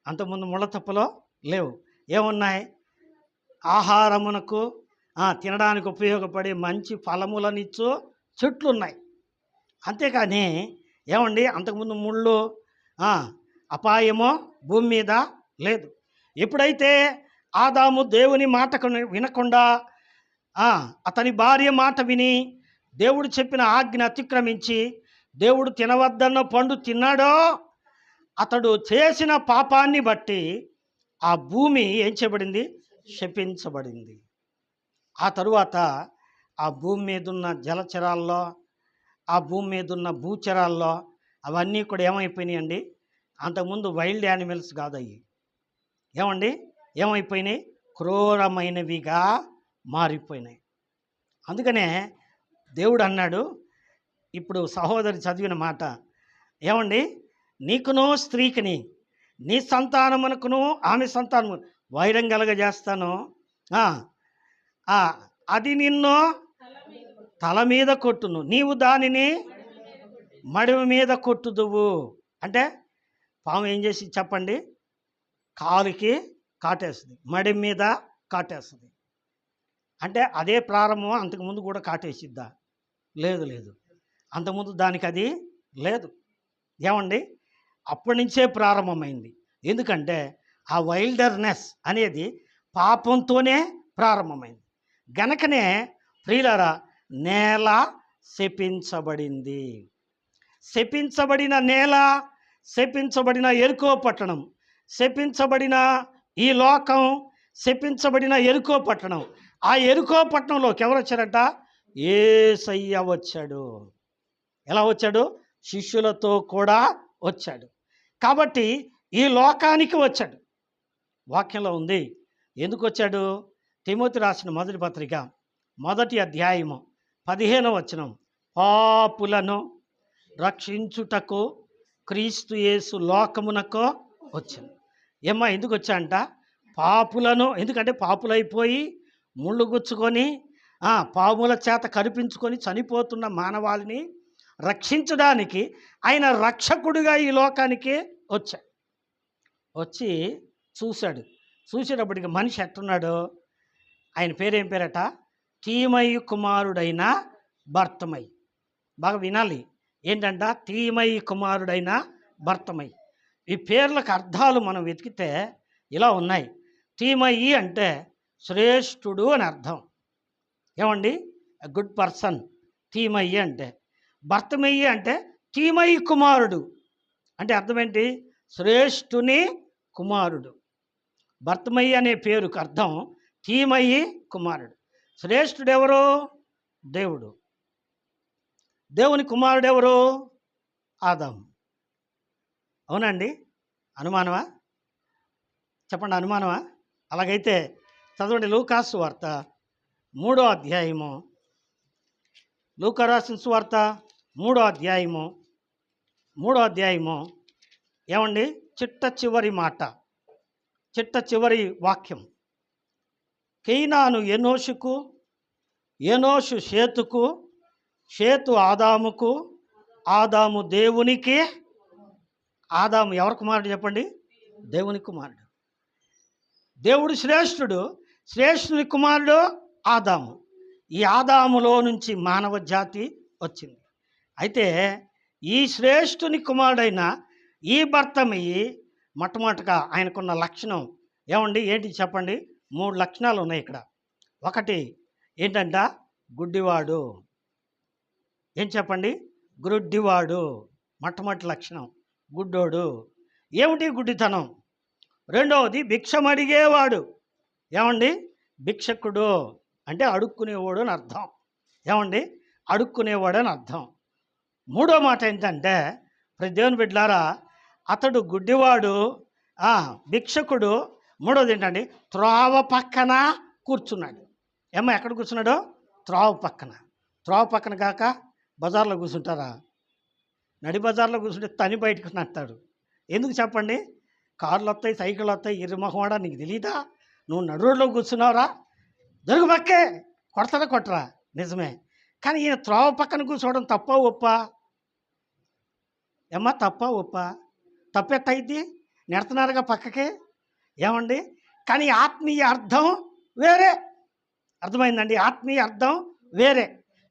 అంతకుముందు ముళ్ళ తుప్పలో లేవు. ఏమున్నాయి? ఆహారమునకు తినడానికి ఉపయోగపడే మంచి ఫలములనిచ్చు చెట్లు ఉన్నాయి. అంతేకాని ఏమండి అంతకుముందు ముళ్ళు అపాయమో భూమి మీద లేదు. ఎప్పుడైతే ఆదాము దేవుని మాటకు వినకుండా అతని భార్య మాట విని దేవుడు చెప్పిన ఆజ్ఞ అతిక్రమించి దేవుడు తినవద్దన్న పండు తిన్నాడో అతడు చేసిన పాపాన్ని బట్టి ఆ భూమి ఏం చేయబడింది? శపించబడింది. ఆ తరువాత ఆ భూమి మీద ఉన్న జలచరాల్లో, ఆ భూమి మీద ఉన్న భూచరాల్లో అవన్నీ కూడా ఏమైపోయినాయి అండి? అంతకుముందు వైల్డ్ యానిమల్స్ కాదు అవి. ఏమండి? ఏమైపోయినాయి? క్రూరమైనవిగా మారిపోయినాయి. అందుకనే దేవుడు అన్నాడు, ఇప్పుడు సహోదరి చదివిన మాట ఏమండి? నీకును స్త్రీకిని నీ సంతానమునకును ఆమె సంతానము వైరం కలగజేస్తాను, అది నిన్ను తల మీద కొట్టును, నీవు దానిని మడిమ మీద కొట్టుదువు. అంటే పాము ఏం చేసి చెప్పండి? కాలుకి కాటేస్తుంది, మడిమ మీద కాటేస్తుంది. అంటే అదే ప్రారంభం, అంతకుముందు కూడా కాటేసిద్దా? లేదు లేదు, అంతకుముందు దానికి అది లేదు. ఏమండి? అప్పటి నుంచే ప్రారంభమైంది. ఎందుకంటే ఆ వైల్డర్నెస్ అనేది పాపంతోనే ప్రారంభమైంది. గనకనే ప్రియులారా, నేల శపించబడింది. శపించబడిన నేల, శపించబడిన యెరికో పట్టణం, శపించబడిన ఈ లోకం, శపించబడిన యెరికో పట్టణం. ఆ యెరికో పట్టణంలోకి ఎవరు వచ్చారట? యేసయ్య వచ్చాడు. ఎలా వచ్చాడు? శిష్యులతో కూడా వచ్చాడు. కాబట్టి ఈ లోకానికి వచ్చాడు. వాక్యంలో ఉంది ఎందుకు వచ్చాడు? తిమోతి రాసిన మొదటి పత్రిక 1వ అధ్యాయము 15వ వచనం, పాపులను రక్షించుటకు క్రీస్తు యేసు లోకమునకు వచ్చాను. ఏమ్మా ఎందుకు వచ్చాయంట? పాపులను. ఎందుకంటే పాపులైపోయి ముళ్ళు గుచ్చుకొని పాముల చేత కరిపించుకొని చనిపోతున్న మానవాళిని రక్షించడానికి ఆయన రక్షకుడిగా ఈ లోకానికి వచ్చాడు. వచ్చి చూశాడు. చూసేటప్పటికి మనిషి ఎట్టున్నాడు? ఆయన పేరేం పేరట? తీమయి కుమారుడైన భర్తమై. బాగా వినాలి. ఏంటంట? తీమయి కుమారుడైన భర్తమై. ఈ పేర్లకు అర్థాలు మనం వెతికితే ఇలా ఉన్నాయి. తీమయి అంటే శ్రేష్ఠుడు అని అర్థం. ఏమండి? గుడ్ పర్సన్ తీమయి అంటే. భర్తమయ్యి అంటే తీమయి కుమారుడు అంటే అర్థం ఏంటి? శ్రేష్ఠుని కుమారుడు. భర్తమయ్యి అనే పేరుకు అర్థం తీమయి కుమారుడు. శ్రేష్ఠుడు ఎవరు? దేవుడు. దేవుని కుమారుడు ఎవరు? ఆదాము. అవునండి? అనుమానమా? చెప్పండి, అనుమానమా? అలాగైతే చదవండి లూకాసు వార్త 3వ అధ్యాయము. లూకా రాసిన సువార్త 3వ అధ్యాయము ఏమండి? చిట్ట చివరి మాట, చిట్ట చివరి వాక్యం. కేయినాను ఎనోషుకు, ఎనోషు షేతుకు, షేతు ఆదాముకు, ఆదాము దేవునికి. ఆదాము ఎవరి కుమారుడు చెప్పండి? దేవుని కుమారుడు. దేవుడు శ్రేష్ఠుడు, శ్రేష్ఠుని కుమారుడు ఆదాము. ఈ ఆదాములో నుంచి మానవ జాతి వచ్చింది. అయితే ఈ శ్రేష్ఠుని కుమారుడైన ఈ భర్తమయ్యి మొట్టమొదటిగా ఆయనకున్న లక్షణం ఏమండి? ఏంటి చెప్పండి? 3 లక్షణాలు ఉన్నాయి ఇక్కడ. ఒకటి ఏంటంట? గుడ్డివాడు. ఏం చెప్పండి? గుడ్డివాడు. మొట్టమొదటి లక్షణం గుడ్డోడు. ఏమిటి గుడ్డితనం? రెండవది భిక్షమడిగేవాడు. ఏమండి? భిక్షకుడు అంటే అడుక్కునేవాడు అని అర్థం. ఏమండి? అడుక్కునేవాడు అని అర్థం. మూడో మాట ఏంటంటే, ప్రతి దేవుని బిడ్డలారా, అతడు గుడ్డివాడు, భిక్షకుడు. మూడోది ఏంటండి? త్రోవ పక్కన కూర్చున్నాడు. ఏమో ఎక్కడ కూర్చున్నాడు? త్రోవ పక్కన. త్రోవ పక్కన కాక బజార్లో కూర్చుంటారా? నడి బజార్లో కూర్చుంటే తని బయటకు నడతాడు. ఎందుకు చెప్పండి? కార్లు వస్తాయి, సైకిళ్ళు వస్తాయి, ఇరుమొహమాడా నీకు తెలీదా? నువ్వు నడు రోడ్లో కూర్చున్నావురా, దొరుకు పక్కే కొడతారా కొట్టరా? నిజమే. కానీ ఈయన త్రోవ పక్కన కూర్చోవడం తప్ప ఒప్ప? ఏమ్మా తప్ప ఒప్ప? తప్పెట్టయిద్ది? నెడుతున్నారుగా పక్కకి. ఏమండి? కానీ ఆత్మీయ అర్థం వేరే. అర్థమైందండి? ఆత్మీయ అర్థం వేరే.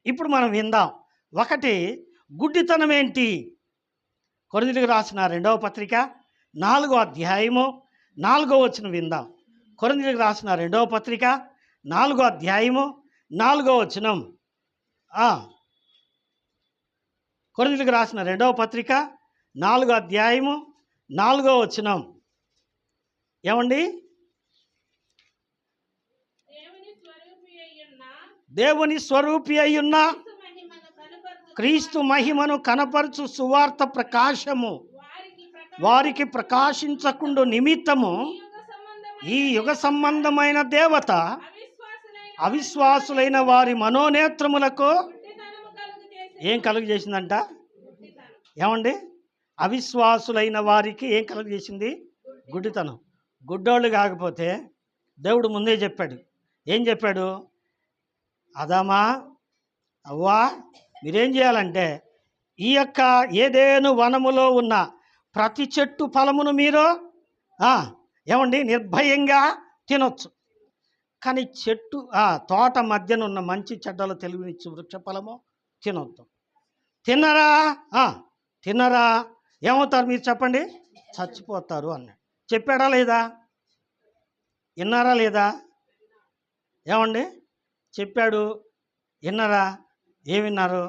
ఇప్పుడు మనం విందాం. ఒకటి గుడ్డితనం ఏంటి? కొరింథీయులకు రాసిన 2వ పత్రిక 4వ అధ్యాయము 4వ వచనం విందాం. కొరింథీయులకు రాసిన 2వ పత్రిక 4వ అధ్యాయము 4వ వచనం. కొరింథీయులకు రాసిన 2వ పత్రిక 4వ అధ్యాయము 4వ వచనం. ఏమండి? దేవుని స్వరూపి అయ్యున్న క్రీస్తు మహిమను కనపరచు సువార్త ప్రకాశము వారికి ప్రకాశించకుండు నిమిత్తము ఈ యుగ సంబంధమైన దేవత అవిశ్వాసులైన వారి మనోనేత్రములకు ఏం కలుగు చేసిందంట? ఏమండి? అవిశ్వాసులైన వారికి ఏం కలుగు చేసింది? గుడ్డితనం. గుడ్డోళ్ళు కాకపోతే దేవుడు ముందే చెప్పాడు. ఏం చెప్పాడు? అదామా, అవ్వా, మీరేం చేయాలంటే ఈ యొక్క ఏదేను వనములో ఉన్న ప్రతి చెట్టు ఫలమును మీరు ఏమండి నిర్భయంగా తినొచ్చు. కానీ చెట్టు తోట మధ్యన ఉన్న మంచి చెడ్డలు తెలివినిచ్చు వృక్ష ఫలము తినొద్దు. తిన్నరా? తిన్నరా ఏమవుతారు మీరు చెప్పండి? చచ్చిపోతారు అన్నాడు. చెప్పాడా లేదా? విన్నారా లేదా? ఏమండి? చెప్పాడు. విన్నారా? ఏం విన్నారు?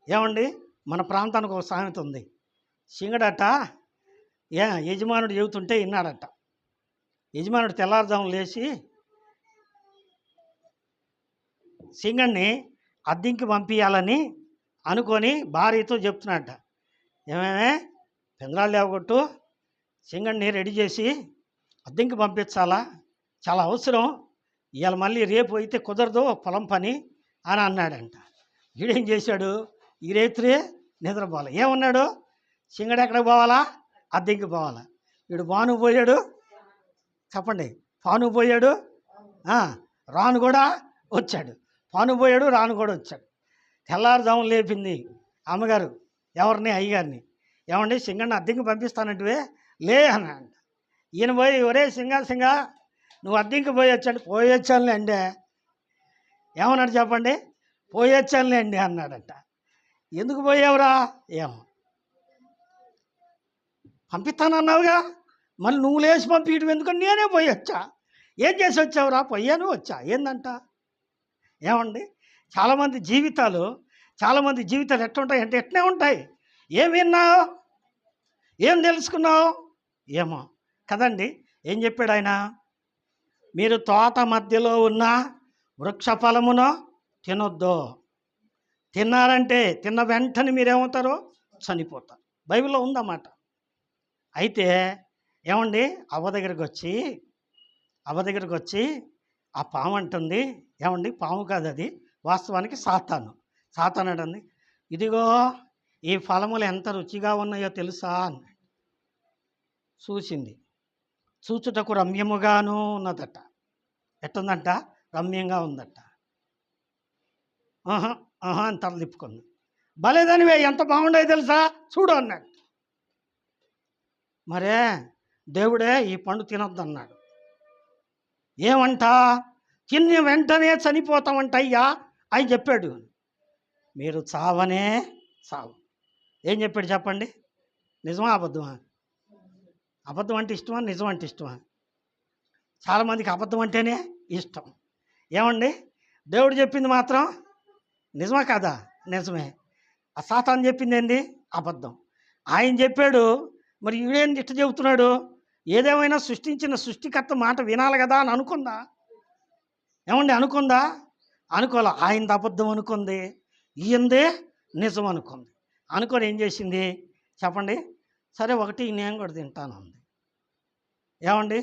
ఏమండి? మన ప్రాంతానికి ఒక సామెత ఉంది. సింగడట యజమానుడు చెబుతుంటే విన్నాడట. యజమానుడు తెల్లారుజాము లేచి సింగడిని అద్దెకి పంపించాలని అనుకొని భార్యతో చెప్తున్నాడట. ఏమేమే పెందరాళ్ళు లేవగొట్టు, సింగడిని రెడీ చేసి అద్దెకి పంపించాలా, చాలా అవసరం, ఇవాళ మళ్ళీ రేపు అయితే కుదరదు పొలం పని అని అన్నాడంట. వీడేం చేశాడు? ఈ రేత్రి నిద్రపోవాలి. ఏమన్నాడు? సింగడు ఎక్కడికి పోవాలా? అద్దెకి పోవాలా. వీడు బాను పోయాడు. చెప్పండి, పాను పోయాడు, రాను కూడా వచ్చాడు. పాను పోయాడు, రాను కూడా వచ్చాడు. తెల్లారుజాము లేపింది అమ్మగారు ఎవరిని? అయ్యగారిని. ఏమండి సింగడిని అద్దెకి పంపిస్తానంటే లే అని అంట. ఈయన పోయి, ఒరే సింగా నువ్వు అద్దెకి పోయొచ్చాడు. పోయొచ్చానులే అండి. ఏమన్నాడు చెప్పండి? పోయొచ్చానులే అండి అన్నాడట. ఎందుకు పోయావురా? ఏమో పంపిస్తానన్నావుగా, మళ్ళీ నువ్వు లేచి పంపించడం ఎందుకని నేనే పోయొచ్చా. ఏం చేసి వచ్చావురా? పోయాను వచ్చా. ఏందంట? ఏమండి? చాలామంది జీవితాలు ఎట్లా ఉంటాయి అంటే ఎట్నే ఉంటాయి. ఏం విన్నావు? ఏం తెలుసుకున్నావు? ఏమో కదండి. ఏం చెప్పాడు ఆయన? మీరు తోట మధ్యలో ఉన్న వృక్ష ఫలమును తినొద్దు. తిన్నారంటే తిన్న వెంటనే మీరేమవుతారో చనిపోతారు. బైబిల్లో ఉందన్నమాట. అయితే ఏమండి అవ్వ దగ్గరికి వచ్చి ఆ పాము అంటుంది. ఏమండి పాము కాదు అది, వాస్తవానికి సాతాను అంటుంది. ఇదిగో ఈ ఫలములు ఎంత రుచిగా ఉన్నాయో తెలుసా అని చూసింది. చూచుటకు రమ్యముగాను ఉన్నదట. ఎట్టుందంట? రమ్యంగా ఉందట. అని తల తిప్పుకుంది. భలేదానివే, ఎంత బాగుండేది తెలుసా, చూడు అన్నాడు. మరే దేవుడే ఈ పండు తినొద్దన్నాడు. ఏమంట? తిన్న వెంటనే చనిపోతామంట అయ్యా అని చెప్పాడు. మీరు చావనే చావు. ఏం చెప్పాడు చెప్పండి? నిజమా అబద్ధమా? అబద్ధం అంటే ఇష్టమా, నిజం అంటే ఇష్టమా? చాలామందికి అబద్ధం అంటేనే ఇష్టం. ఏమండి? దేవుడు చెప్పింది మాత్రం నిజమా కాదా? నిజమే. ఆ సాతాను చెప్పింది ఏంది? అబద్ధం. ఆయన చెప్పాడు, మరి ఈడేంది ఇట్ట చెబుతున్నాడు? ఏదేమైనా సృష్టించిన సృష్టికర్త మాట వినాలి కదా అని అనుకుందా? ఏమండి అనుకుందా? అనుకోలే. ఆయనది అబద్ధం అనుకుంది, ఈయందే నిజం అనుకుంది. అనుకొని ఏం చేసింది చెప్పండి? సరే ఒకటి నేను కూడా తింటాను అంది. ఏమండి?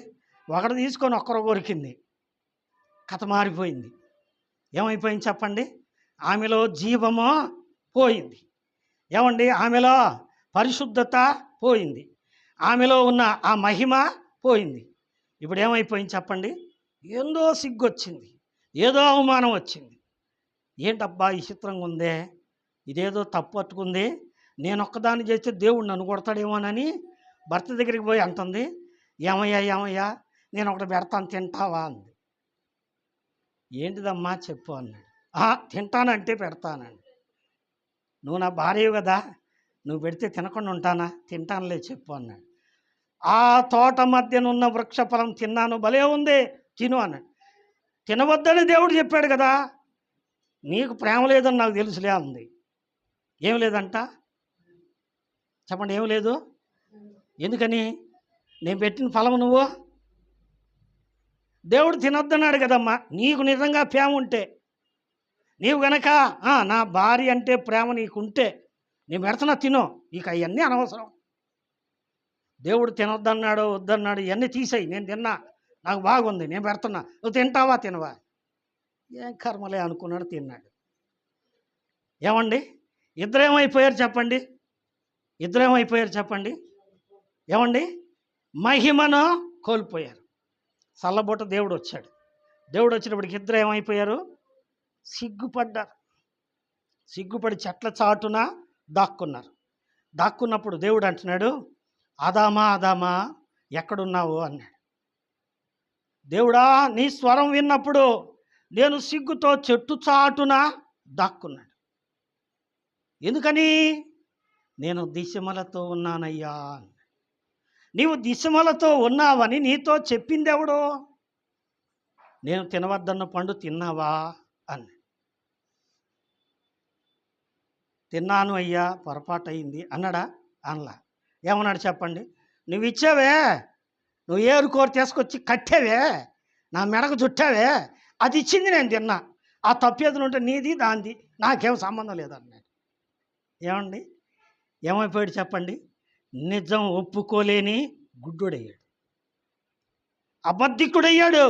ఒకటి తీసుకొని ఒక్కరు కొరికింది. కథ మారిపోయింది. ఏమైపోయింది చెప్పండి? ఆమెలో జీవము పోయింది. ఏమండి? ఆమెలో పరిశుద్ధత పోయింది. ఆమెలో ఉన్న ఆ మహిమ పోయింది. ఇప్పుడు ఏమైపోయింది చెప్పండి? ఏందో సిగ్గొచ్చింది, ఏదో అవమానం వచ్చింది. ఏంటబ్బా ఈ చిత్రంగా ఉందే, ఇదేదో తప్పు పట్టుకుంది, నేను ఒక్కదాన్ని చేస్తే దేవుడు నన్ను కొడతాడేమోనని భర్త దగ్గరికి పోయి అంటుంది. ఏమయ్యా నేను ఒకటి పెడతాను తింటావా అంది. ఏంటిదమ్మా చెప్పు అన్నాడు. తింటానంటే పెడతానండి. నువ్వు నా భార్య కదా, నువ్వు పెడితే తినకుండా ఉంటానా? తింటానులే చెప్పు అన్నాడు. ఆ తోట మధ్యనున్న వృక్షఫలం తిన్నాను, భలే ఉంది, తిను అన్నాడు. తినవద్దని దేవుడు చెప్పాడు కదా. నీకు ప్రేమ లేదని నాకు తెలుసులే అంది. ఏం లేదంట చెప్పండి, ఏం లేదు. ఎందుకని? నేను పెట్టిన ఫలం నువ్వు దేవుడు తినొద్దన్నాడు కదమ్మా. నీకు నిజంగా ప్రేమ ఉంటే, నీవు గనక నా భార్య అంటే ప్రేమ నీకుంటే నేను పెడుతున్నా, తిను. ఇక అవన్నీ అనవసరం. దేవుడు తినొద్దన్నాడు వద్దన్నాడు ఇవన్నీ తీసేయి. నేను తిన్నా, నాకు బాగుంది, నేను పెడుతున్నా, నువ్వు తింటావా తినవా? ఏం కర్మలే అనుకున్నాడు, తిన్నాడు. ఏమండి, ఇద్దరేమైపోయారు చెప్పండి? ఇద్దరేమైపోయారు చెప్పండి? ఏమండి, మహిమను కోల్పోయారు. చల్లబొట్ట దేవుడు వచ్చాడు. దేవుడు వచ్చినప్పటికి ఇద్దరు ఏమైపోయారు? సిగ్గుపడ్డారు. సిగ్గుపడి చెట్ల చాటున దాక్కున్నారు. దాక్కున్నప్పుడు దేవుడు అంటున్నాడు, ఆదామా ఆదామా ఎక్కడున్నావు అన్నాడు. దేవుడా, నీ స్వరం విన్నప్పుడు నేను సిగ్గుతో చెట్టు చాటున దాక్కున్నాడు. ఎందుకని? నేను దిశమలతో ఉన్నానయ్యా. నీవు దిశమలతో ఉన్నావని నీతో చెప్పింది ఎవడు? నేను తినవద్దన్న పండు తిన్నావా అని. తిన్నాను అయ్యా, పొరపాటు అయింది అన్నాడా? అనలా. ఏమన్నాడు చెప్పండి? నువ్వు ఇచ్చావే, నువ్వు ఏరుకోరు తీసుకొచ్చి కట్టావే, నా మెడకు చుట్టావే, అది ఇచ్చింది నేను తిన్నా. ఆ తప్పేది ఉంటే నీది దాంది, నాకేం సంబంధం లేదన్నాడు. ఏమండి, ఏమైపోయాడు చెప్పండి? నిజం ఒప్పుకోలేని గుడ్డుడయ్యాడు, అబద్ధికుడయ్యాడు.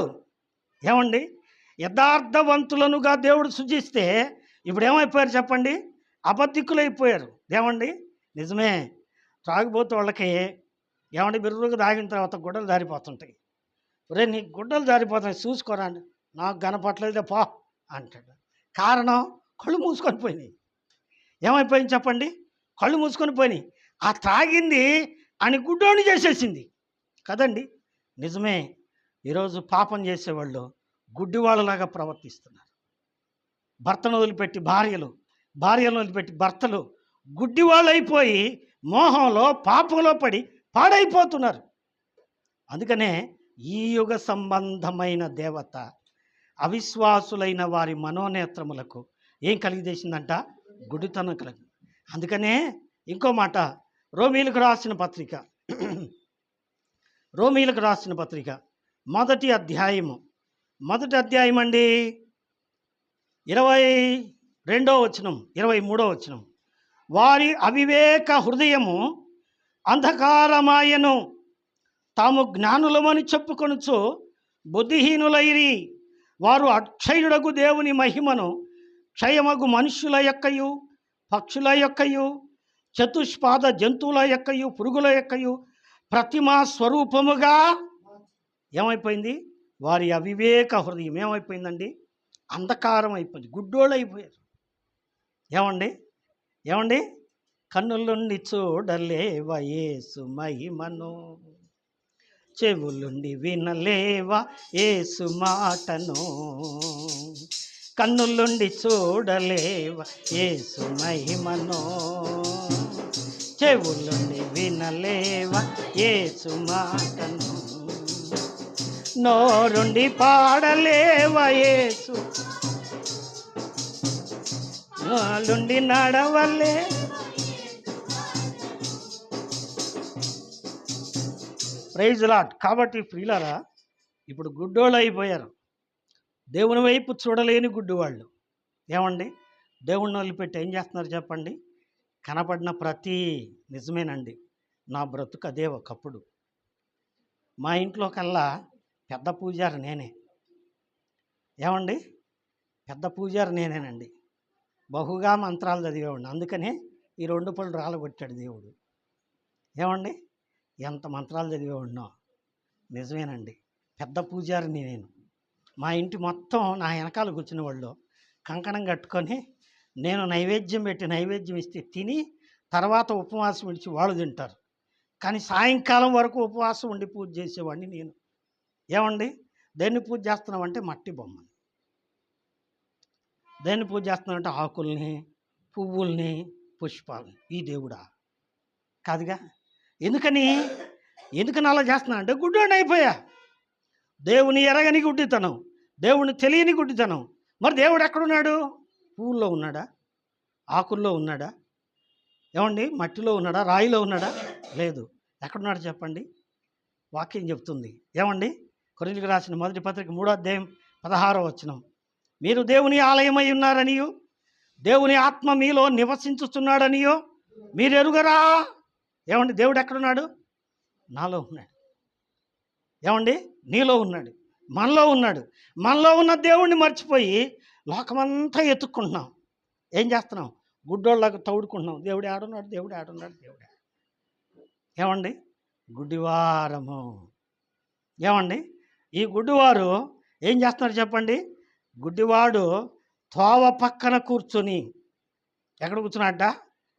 ఏమండి, యథార్థవంతులనుగా దేవుడు సృజిస్తే ఇప్పుడు ఏమైపోయారు చెప్పండి? అబద్ధికులైపోయారు. ఏమండి, నిజమే, తాగిపోతే వాళ్ళకి ఏమండి బిర్రుగా తాగిన తర్వాత గుడ్డలు జారిపోతుంటాయి. ఒరే, నీ గుడ్డలు జారిపోతాయి చూసుకోరా అండి. నాకు కనపట్లేదే పో అంటాడు. కారణం, కళ్ళు మూసుకొని పోయినాయి. ఏమైపోయింది చెప్పండి? కళ్ళు మూసుకొని పోయినాయి. ఆ తాగింది అని గుడ్డోని చేసేసింది కదండి. నిజమే, ఈరోజు పాపం చేసేవాళ్ళు గుడ్డివాళ్ళలాగా ప్రవర్తిస్తున్నారు. భర్తను వదిలిపెట్టి భార్యలు, భార్యలను వదిలిపెట్టి భర్తలు గుడ్డివాళ్ళు అయిపోయి మోహంలో పాపంలో పడి పాడైపోతున్నారు. అందుకనే ఈ యుగ సంబంధమైన దేవత అవిశ్వాసులైన వారి మనోనేత్రములకు ఏం కలిగజేసిందంట? గుడితనం కలిగి. అందుకనే ఇంకో మాట, రోమీలకు రాసిన పత్రిక, రోమీలకు రాసిన పత్రిక మొదటి అధ్యాయం అండి, 22వ వచనం 23వ వచనం. వారి అవివేక హృదయము అంధకారమాయను, తాము జ్ఞానులమని చెప్పుకొనుచు బుద్ధిహీనులైరి. వారు అక్షయుడగు దేవుని మహిమను క్షయమగు మనుష్యుల యొక్కయు, పక్షుల యొక్కయు, చతుష్పాద జంతువుల యొక్కయు, పురుగుల యొక్కయు ప్రతిమా స్వరూపముగా ఏమైపోయింది? వారి అవివేక హృదయం ఏమైపోయిందండి? అంధకారం అయిపోయింది, గుడ్డోళ్ళు అయిపోయారు. ఏమండి, కన్నులుండి చూడలేవా యేసు మహిమను, చెవులుండి వినలేవా యేసు మాటను, కన్నులుండి చూడలేవా యేసు మహిమను, చెవులుండి వినలేవా యేసు మాటను, నోరుండి పాడలేవా యేసు, నాలుండి నడవలే. Praise lot. కాబట్టి ప్రియులారా, ఇప్పుడు గుడ్డోళ్ళు అయిపోయారు, దేవుని వైపు చూడలేని గుడ్డివాళ్ళు. ఏమండి, దేవుణ్ణి వదిలిపెట్టి ఏం చేస్తున్నారు చెప్పండి? కనపడిన ప్రతి నిజమేనండి, నా బ్రతుకు అదే ఒకప్పుడు. మా ఇంట్లో కల్లా పెద్ద పూజారి నేనే. ఏమండి, పెద్ద పూజారి నేనేనండి. బహుగా మంత్రాలు చదివేవాడిని. అందుకనే ఈ 2 పళ్ళు రాలగొట్టాడు దేవుడు. ఏమండి, ఎంత మంత్రాలు చదివేవాడినో. నిజమేనండి, పెద్ద పూజారిని నేను. మా ఇంటి మొత్తం నా వెనకాల కూర్చునే వాళ్ళు కంకణం కట్టుకొని నేను నైవేద్యం పెట్టి నైవేద్యం ఇస్తే తిని తర్వాత ఉపవాసం విడిచి వాళ్ళు తింటారు. కానీ సాయంకాలం వరకు ఉపవాసం ఉండి పూజ చేసేవాడిని నేను. ఏమండి, దేన్ని పూజ చేస్తున్నామంటే మట్టి బొమ్మని. దేన్ని పూజ చేస్తున్నామంటే ఆకుల్ని, పువ్వుల్ని, పుష్పాలని. ఈ దేవుడా? కాదుగా. ఎందుకని? ఎందుకని అలా చేస్తున్నాను అంటే గుడ్డోడిని అయిపోయా. దేవుని ఎరగని గుడ్డితనం, దేవుని తెలియని గుడ్డితనం. మరి దేవుడు ఎక్కడున్నాడు? పువ్వుల్లో ఉన్నాడా? ఆకుల్లో ఉన్నాడా? ఏమండి మట్టిలో ఉన్నాడా? రాయిలో ఉన్నాడా? లేదు. ఎక్కడున్నాడు చెప్పండి? వాక్యం చెప్తుంది. ఏమండి కొరింథీయులకు రాసిన మొదటి పత్రిక 3వ అధ్యాయం 16వ వచనం, మీరు దేవుని ఆలయమై ఉన్నారనియో దేవుని ఆత్మ మీలో నివసించుతున్నాడనియో మీరు ఎరుగరా? ఏమండి దేవుడు ఎక్కడున్నాడు? నాలో ఉన్నాడు. ఏమండి నీలో ఉన్నాడు, మనలో ఉన్నాడు. మనలో ఉన్న దేవుణ్ణి మర్చిపోయి లోకమంతా ఎత్తుక్కుంటున్నాం. ఏం చేస్తున్నాం? గుడ్డోళ్ళకు తౌడుకుంటున్నాం. దేవుడు ఆడున్నాడు, దేవుడు ఆడున్నాడు, దేవుడు. ఏమండి గుడ్డివారము. ఏమండి ఈ గుడ్డివారు ఏం చేస్తున్నారు చెప్పండి? గుడ్డివాడు త్రోవ పక్కన కూర్చొని, ఎక్కడ కూర్చున్నాడ?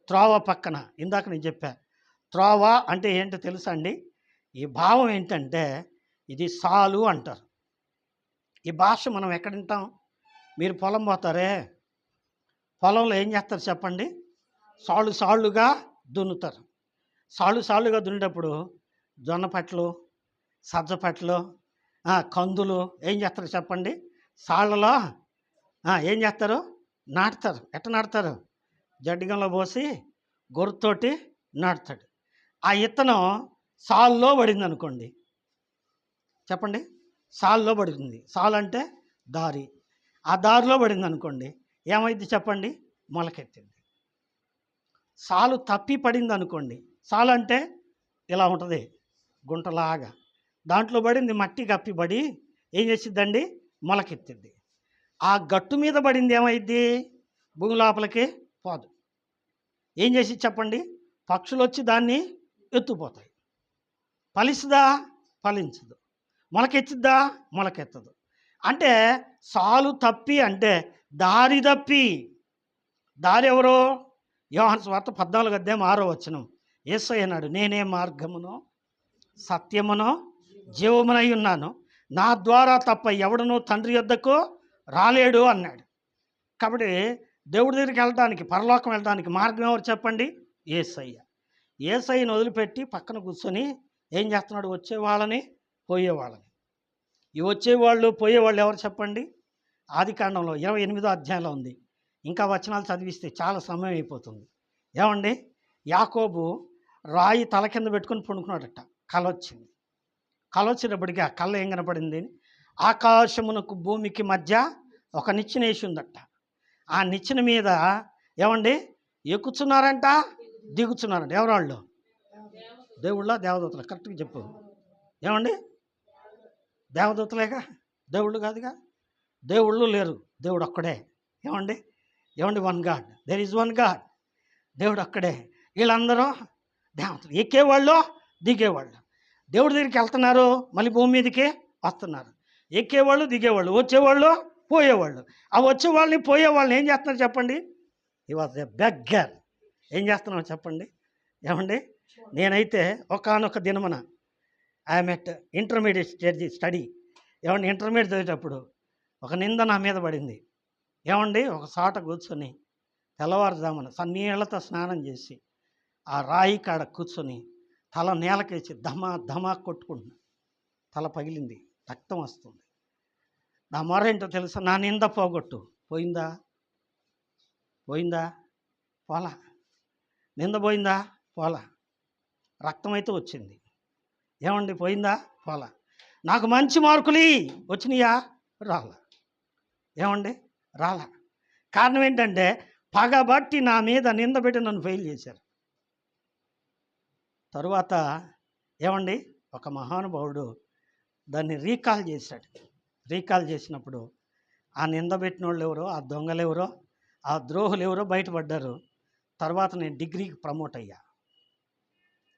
త్రోవ పక్కన. ఇందాక నేను చెప్పా, త్రోవ అంటే ఏంటో తెలుసా అండి? ఈ భావం ఏంటంటే ఇది సాలు అంటారు. ఈ భాష మనం ఎక్కడ వింటాం? మీరు పొలం పోతారే, పొలంలో ఏం చేస్తారు చెప్పండి? సాళ్ళు సాళ్ళుగా దున్నుతారు. సాళ్ళుగా దున్నేటప్పుడు జొన్న పట్లు, సజ్జ పట్లు, కందులు ఏం చేస్తారు చెప్పండి? సాళ్ళలో ఏం చేస్తారు? నాటుతారు. ఎట్లా నాటుతారు? జడ్డిగంలో పోసి గొర్రెతోటి నాటుతాడు. ఆ ఇత్తనం సాల్లో పడింది అనుకోండి, చెప్పండి, సాల్లో పడుతుంది. సాల్ అంటే దారి. ఆ దారిలో పడింది అనుకోండి, ఏమైంది చెప్పండి? మొలకెత్తింది. సాలు తప్పి పడింది అనుకోండి, సాలు అంటే ఇలా ఉంటుంది గుంటలాగా, దాంట్లో పడింది మట్టి కప్పి పడి ఏం చేసిద్దండి? మొలకెత్తిద్ది. ఆ గట్టు మీద పడింది ఏమైద్ది? భూమి లోపలికి పోదు. ఏం చేసి చెప్పండి? పక్షులు వచ్చి దాన్ని ఎత్తుపోతాయి. ఫలిస్తుందా? ఫలించదు. మొలకెత్తిద్దా? మొలకెత్తదు. అంటే సాలు తప్పి అంటే దారి తప్పి. దారి ఎవరో? యోహాను సువార్త 14వ అధ్యాయం 6వ వచనం, యేసయ్య అన్నాడు, నేనే మార్గమునో సత్యమునో జీవమునై ఉన్నాను, నా ద్వారా తప్ప ఎవడనూ తండ్రి యొద్దకు రాలేడు అన్నాడు. కాబట్టి దేవుడి దగ్గరికి వెళ్ళడానికి, పరలోకం వెళ్ళడానికి మార్గం ఎవరు చెప్పండి? యేసయ్య. యేసయ్యను వదిలిపెట్టి పక్కన కూర్చొని ఏం చేస్తున్నాడు? వచ్చేవాళ్ళని పోయేవాళ్ళని. ఈ వచ్చేవాళ్ళు పోయేవాళ్ళు ఎవరు చెప్పండి? ఆదికాండంలో 28వ అధ్యాయంలో ఉంది. ఇంకా వచనాలు చదివిస్తే చాలా సమయం అయిపోతుంది. ఏమండి యాకోబు రాయి తల కింద పెట్టుకుని పండుకున్నాడట. కళ వచ్చింది. కళ వచ్చినప్పటికీ ఆ కళ్ళ ఏం కనపడింది? ఆకాశమునకు భూమికి మధ్య ఒక నిచ్చెన వేసి ఉందట. ఆ నిచ్చెన మీద ఏమండి ఎక్కుతున్నారంట, దిగుతున్నారంట. ఎవరు వాళ్ళు? దేవుళ్ళ దేవదూతలు? కరెక్ట్గా చెప్పు. ఏమండి దేవదూతలేగా, దేవుళ్ళు కాదుగా. దేవుళ్ళు లేరు, దేవుడు ఒక్కడే. ఏమండి one God, there is one God. దేవుడు ఒక్కడే. వీళ్ళందరూ దేవతలు, ఎక్కేవాళ్ళు దిగేవాళ్ళు. దేవుడి దగ్గరికి వెళ్తున్నారు, మళ్ళీ భూమి మీదకి వస్తున్నారు. ఎక్కేవాళ్ళు దిగేవాళ్ళు, వచ్చేవాళ్ళు పోయేవాళ్ళు. ఆ వచ్చేవాళ్ళని పోయేవాళ్ళని ఏం చేస్తున్నారు చెప్పండి? హి వాజ్ ఎ బెగ్గర్. ఏం చేస్తున్నావు చెప్పండి? ఏమండి నేనైతే ఒకానొక దినమున ఐఎమ్ ఎట్ ఇంటర్మీడియట్ స్టడీ. ఏమండి ఇంటర్మీడియట్ చదివేటప్పుడు ఒక నింద నా మీద పడింది. ఏమండి ఒక చోట కూర్చొని తెల్లవారుజామున సన్నీళ్లతో స్నానం చేసి ఆ రాయి కాడ కూర్చొని తల నేలకేసి ధమా కొట్టుకుంటున్నా. తల పగిలింది, రక్తం వస్తుంది. నా మొరేంటో తెలుసా? నా నింద పోగొట్టు. పోయిందా? పోలా. నింద పోయిందా? పోలా. రక్తం అయితే వచ్చింది. ఏమండి పోయిందా? పోలా. నాకు మంచి మార్కులు వచ్చినాయా? రాలా. ఏమండి రాలా. కారణం ఏంటంటే పగబట్టి నా మీద నింద పెట్టి నన్ను ఫెయిల్ చేశారు. తరువాత ఏమండి ఒక మహానుభావుడు దాన్ని రీకాల్ చేశాడు. రీకాల్ చేసినప్పుడు ఆ నింద పెట్టిన వాళ్ళు ఎవరో, ఆ దొంగలు ఎవరో, ఆ ద్రోహులు ఎవరో బయటపడ్డారు. తర్వాత నేను డిగ్రీకి ప్రమోట్ అయ్యా.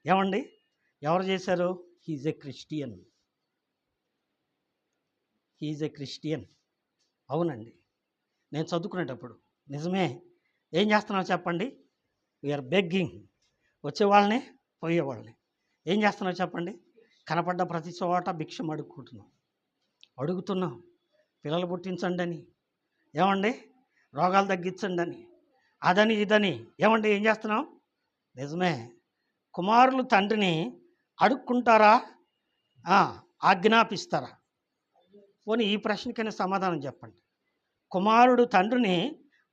ఏమండి ఎవరు చేశారు? He's a Christian. అవునండి. నేను చదువుకునేటప్పుడు నిజమే. ఏం చేస్తున్నావు చెప్పండి? We are begging. వచ్చేవాళ్ళని పోయేవాళ్ళని ఏం చేస్తున్నావు చెప్పండి? కనపడ్డ ప్రతి చోట భిక్షం అడుగుతున్నాం. పిల్లలు పుట్టించండి అని, ఏమండి రోగాలు తగ్గించండి అని, అదని ఇదని. ఏమండి ఏం చేస్తున్నాం? నిజమే. కుమారులు తండ్రిని అడుక్కుంటారా? ఆ, ఆజ్ఞాపిస్తారా? పోనీ ఈ ప్రశ్నకైనా సమాధానం చెప్పండి. కుమారుడు తండ్రిని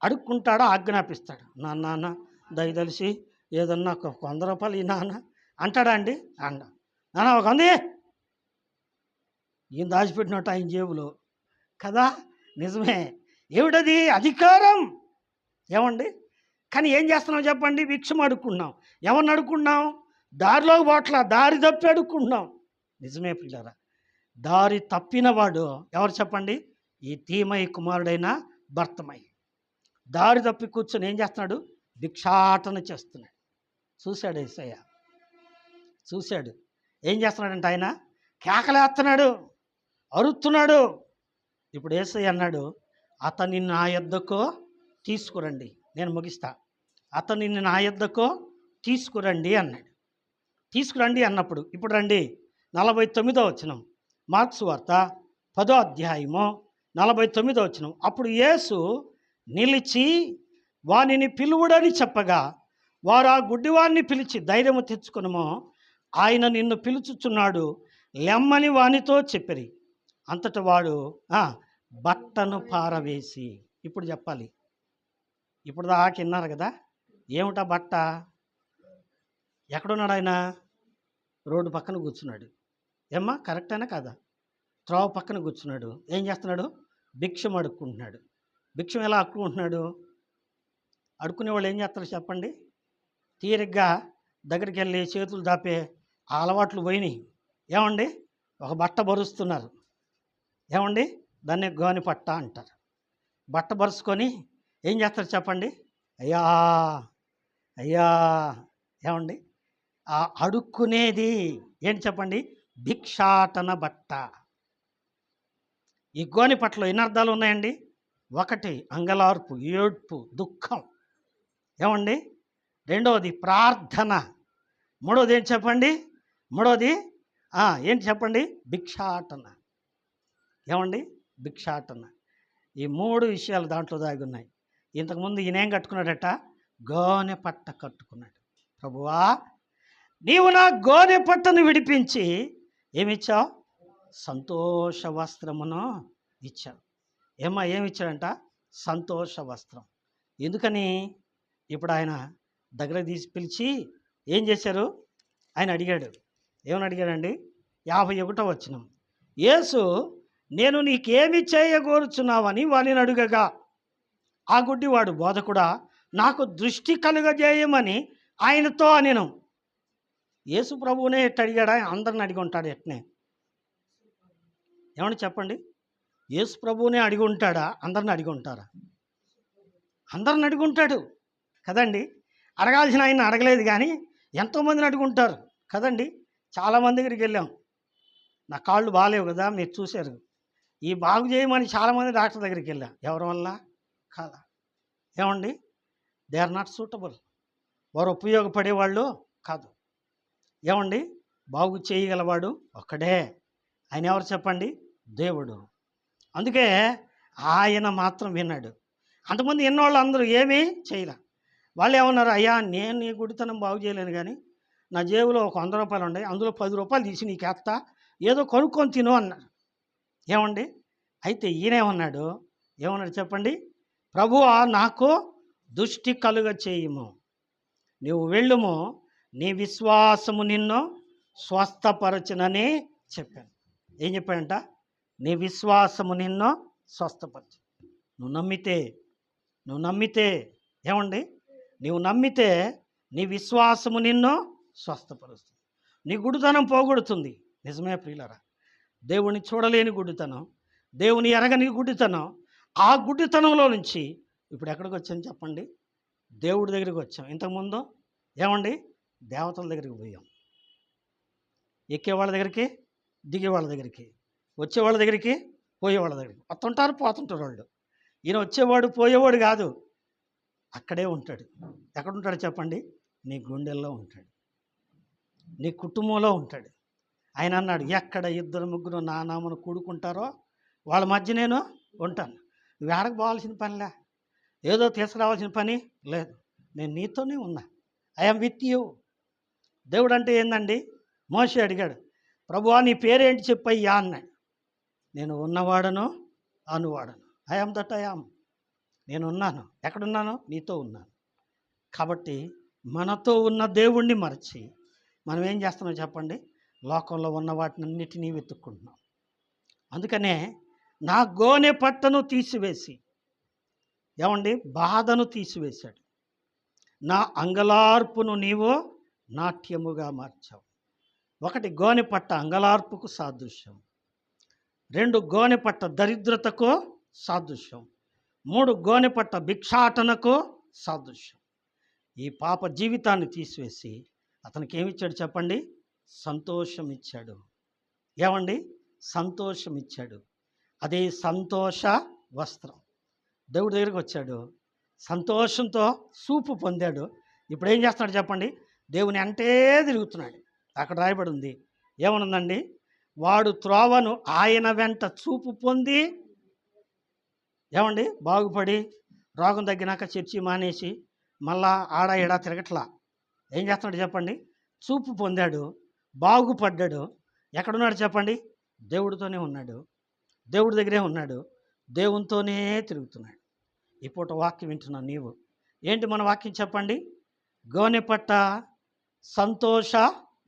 అడుక్కుంటాడా, ఆజ్ఞాపిస్తాడా? నాన్న దయదలిసి ఏదన్నా ఒక 100 రూపాయలు ఈ నాన్న అంటాడా అండి? నాన్న ఒక 100 ఈయన దాచిపెట్టినట్టు ఆయన జేబులో కదా. నిజమే. ఏమిటది? అధికారం. ఏమండి? కానీ ఏం చేస్తున్నాం చెప్పండి? భిక్షం అడుక్కున్నాం. ఎవరిని అడుక్కున్నాం? దారిలోకి పోట్ల, దారి తప్పి అడుక్కుంటున్నాం. నిజమే పిల్లరా. దారి తప్పినవాడు ఎవరు చెప్పండి? ఈ తీమై కుమారుడైన భర్తమై దారి తప్పి కూర్చొని ఏం చేస్తున్నాడు? భిక్షాటన చేస్తున్నాడు. చూశాడు యేసయ్య, చూశాడు. ఏం చేస్తున్నాడంటే ఆయన కేకలేస్తున్నాడు, అరుస్తున్నాడు. ఇప్పుడు యేసయ్య అన్నాడు, అతనిని నా యొద్దకు తీసుకురండి. నేను ముగిస్తా. అతనిని నా యొద్దకు తీసుకురండి అన్నాడు. తీసుకురండి అన్నప్పుడు ఇప్పుడు రండి. 49వ వచనం, మార్క్స్ వార్త 10వ అధ్యాయము 49వ వచనం. అప్పుడు యేసు నిలిచి వానిని పిలువుడని చెప్పగా వారు ఆ గుడ్డివాడిని పిలిచి, ధైర్యము తెచ్చుకొనుము, ఆయన నిన్ను పిలుచుచున్నాడు, లెమ్మని వానితో చెప్పిరి. అంతట వాడు బట్టను పారవేసి, ఇప్పుడు చెప్పాలి. ఇప్పుడు దాకా విన్నారు కదా. ఏమిటా బట్ట? ఎక్కడున్నాడు ఆయన? రోడ్డు పక్కన కూర్చున్నాడు. ఏమ్మా కరెక్టేనా కాదా? త్రోవ పక్కన కూర్చున్నాడు. ఏం చేస్తున్నాడు? భిక్షం అడుక్కుంటున్నాడు. భిక్షం ఎలా అడుక్కుంటున్నాడు? అడుక్కునే వాళ్ళు ఏం చేస్తారు చెప్పండి? తీరిగ్గా దగ్గరికి వెళ్ళి చేతులు దాపే ఆ అలవాట్లు పోయినాయి. ఏమండి? ఒక బట్ట బరుస్తున్నారు. ఏమండి? దాన్ని గోని పట్ట అంటారు. బట్ట బరుసుకొని ఏం చేస్తారు చెప్పండి? అయ్యా అయ్యా. ఏమండి? ఆ అడుక్కునేది ఏంటి చెప్పండి? భిక్షాటన బట్ట. ఈ గోని పట్టలో ఎన్ని అర్థాలు ఉన్నాయండి? ఒకటి అంగలార్పు, ఏడ్పు, దుఃఖం. ఏమండి? రెండవది ప్రార్థన. మూడవది ఏంటి చెప్పండి? మూడవది ఏంటి చెప్పండి? భిక్షాటన. ఏమండి? భిక్షాటన. ఈ 3 విషయాలు దాంట్లో దాగి ఉన్నాయి. ఇంతకుముందు ఈయనేం కట్టుకున్నాడట? గోనె పట్ట కట్టుకున్నాడు. ప్రభువా, నీవు నా గోనె పట్టను విడిపించి ఏమిచ్చావు? సంతోష వస్త్రమును ఇచ్చావు. ఏమిచ్చాడంట? సంతోష వస్త్రం. ఎందుకని? ఇప్పుడు ఆయన దగ్గర తీసి పిలిచి ఏం చేశారు? ఆయన అడిగాడు. ఏమని అడిగాడండి? 51వ వచనం. యేసు, నేను నీకేమి చేయగోరుచున్నావని వానిని అడుగగా ఆ గుడ్డివాడు, బోధకుడా, నాకు దృష్టి కలుగజేయమని ఆయనతో అనెను. యేసు ప్రభువునే ఎట్టు అడిగాడా? అందరిని అడిగి ఉంటాడు ఎట్నే? ఏమని చెప్పండి? యేసు ప్రభువునే అడిగి ఉంటాడా? అందరిని అడిగి ఉంటారా? అందరిని అడిగి ఉంటాడు కదండి. అడగాల్సిన ఆయన అడగలేదు, కానీ ఎంతోమందిని అడుగుంటారు కదండి. చాలామంది దగ్గరికి వెళ్ళాం. నా కాళ్ళు బాగాలేవు కదా, మీరు చూశారు. ఈ బాగు చేయమని చాలామంది డాక్టర్ దగ్గరికి వెళ్ళాం. ఎవరి వల్ల కాదా? ఏమండి? They are not suitable. వారు ఉపయోగపడేవాళ్ళు కాదు. ఏమండి? బాగు చేయగలవాడు ఒక్కడే. ఆయన ఎవరు చెప్పండి? దేవుడు. అందుకే ఆయన మాత్రం విన్నాడు. అంతమంది ఎన్నోళ్ళు అందరూ ఏమీ చేయలే. వాళ్ళు ఏమన్నారు? అయ్యా, నేను నీ గుడితనం బాగు చేయలేను, కానీ నా జేబులో ఒక 100 రూపాయలు ఉన్నాయి, అందులో 10 రూపాయలు తీసి నీకు ఎత్తా, ఏదో కొనుక్కొని తిను అన్నారు. ఏమండి? అయితే ఈయనేమన్నాడు? ఏమన్నాడు చెప్పండి? ప్రభువా, నాకు దృష్టి కలుగ చేయుము, నీవు వెళ్ళుము, నీ విశ్వాసము నిన్ను స్వస్థపరచునని చెప్పాను. ఏం చెప్పాడంట? నీ విశ్వాసము నిన్ను స్వస్థపరచు. నువ్వు నమ్మితే ఏమండి? నీవు నమ్మితే నీ విశ్వాసము నిన్ను స్వస్థపరుస్తుంది. నీ గుడితనం పోగొడుతుంది. నిజమే ప్రియులరా. దేవుని చూడలేని గుడితనం, దేవుని ఎరగని గుడితనం, ఆ గుడితనంలో నుంచి ఇప్పుడు ఎక్కడికి వచ్చాం చెప్పండి? దేవుడి దగ్గరికి వచ్చాం. ఇంతకుముందు ఏమండి? దేవతల దగ్గరికి పోయాం. ఎక్కేవాళ్ళ దగ్గరికి, దిగేవాళ్ళ దగ్గరికి, వచ్చేవాళ్ళ దగ్గరికి, పోయేవాళ్ళ దగ్గరికి. వస్తుంటారు, పోతుంటారు వాళ్ళు. ఈయన వచ్చేవాడు పోయేవాడు కాదు, అక్కడే ఉంటాడు. ఎక్కడుంటాడు చెప్పండి? నీ గుండెల్లో ఉంటాడు, నీ కుటుంబంలో ఉంటాడు. ఆయన అన్నాడు, ఎక్కడ 2-3 నా నామమున కూడుకుంటారో వాళ్ళ మధ్య నేను ఉంటాను. నువ్వు ఎక్కడికి పోవాల్సిన పనిలే, ఏదో తీసుకురావాల్సిన పని లేదు, నేను నీతోనే ఉన్నా. I'm with you. దేవుడు అంటే ఏందండి? మోషే అడిగాడు, ప్రభువా నీ పేరేంటి చెప్పయ్యా అన్నాడు. నేను ఉన్నవాడను అనువాడను, ఐఆమ్ దట్ ఐఆమ్. నేను ఉన్నాను. ఎక్కడున్నాను? నీతో ఉన్నాను. కాబట్టి మనతో ఉన్న దేవుణ్ణి మరచి మనం ఏం చేస్తున్నాం చెప్పండి? లోకంలో ఉన్న వాటినన్నిటినీ వెతుక్కుంటున్నాం. అందుకనే నా గోనె పట్టను తీసివేసి, ఏమండి, బాధను తీసివేశాడు. నా అంగలార్పును నీవు నాట్యముగా మార్చావు. ఒకటి, గోనెపట్ట అంగలార్పుకు సాదృశ్యం. 2, గోనెపట్ట దరిద్రతకు సాదృశ్యం. 3, గోనెపట్ట భిక్షాటనకు సాదృశ్యం. ఈ పాప జీవితాన్ని తీసివేసి అతనికి ఏమిచ్చాడు చెప్పండి? సంతోషం ఇచ్చాడు. ఏమండి? సంతోషం ఇచ్చాడు. అదే సంతోష వస్త్రం. దేవుడి దగ్గరికి వచ్చాడు, సంతోషంతో సూపు పొందాడు. ఇప్పుడు ఏం చేస్తున్నాడు చెప్పండి? దేవుని అంటే తిరుగుతున్నాడు. అక్కడ రాయబడి ఉంది, ఏమనుందండి? వాడు త్రోవను ఆయన వెంట చూపు పొంది, ఏమండి, బాగుపడి రోగం తగ్గినాక చర్చి మానేసి మళ్ళా ఆడ ఎడా తిరగట్లా. ఏం చేస్తున్నాడు చెప్పండి? చూపు పొందాడు, బాగుపడ్డాడు. ఎక్కడున్నాడు చెప్పండి? దేవుడితోనే ఉన్నాడు, దేవుడి దగ్గరే ఉన్నాడు, దేవునితోనే తిరుగుతున్నాడు. ఈ పూట వాక్యం వింటున్నావు నీవు. ఏంటి మన వాక్యం చెప్పండి? గోనెపట్ట సంతోష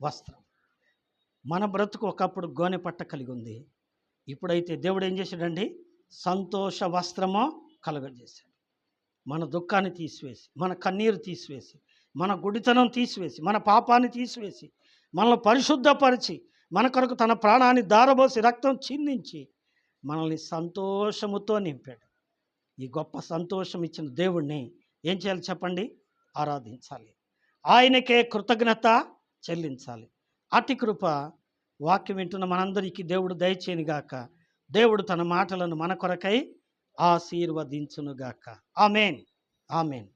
వస్త్రం. మన బ్రతుకు ఒకప్పుడు గోనెపట్ట కలిగి ఉంది. ఇప్పుడైతే దేవుడు ఏం చేశాడండి? సంతోష వస్త్రము కలుగజేశాడు. మన దుఃఖాన్ని తీసివేసి, మన కన్నీరు తీసివేసి, మన గుడితనం తీసివేసి, మన పాపాన్ని తీసివేసి, మనల్ని పరిశుద్ధపరిచి, మన కొరకు తన ప్రాణాన్ని దారబోసి రక్తం చిందించి మనల్ని సంతోషముతో నింపాడు. ఈ గొప్ప సంతోషం ఇచ్చిన దేవుణ్ణి ఏం చేయాలి చెప్పండి? ఆరాధించాలి, ఆయనకే కృతజ్ఞత చెల్లించాలి. అతి కృప వాక్యం వింటున్న మనందరికీ దేవుడు దయచేయనుగాక. దేవుడు తన మాటలను మన కొరకై ఆశీర్వదించునుగాక. ఆమేన్, ఆమేన్.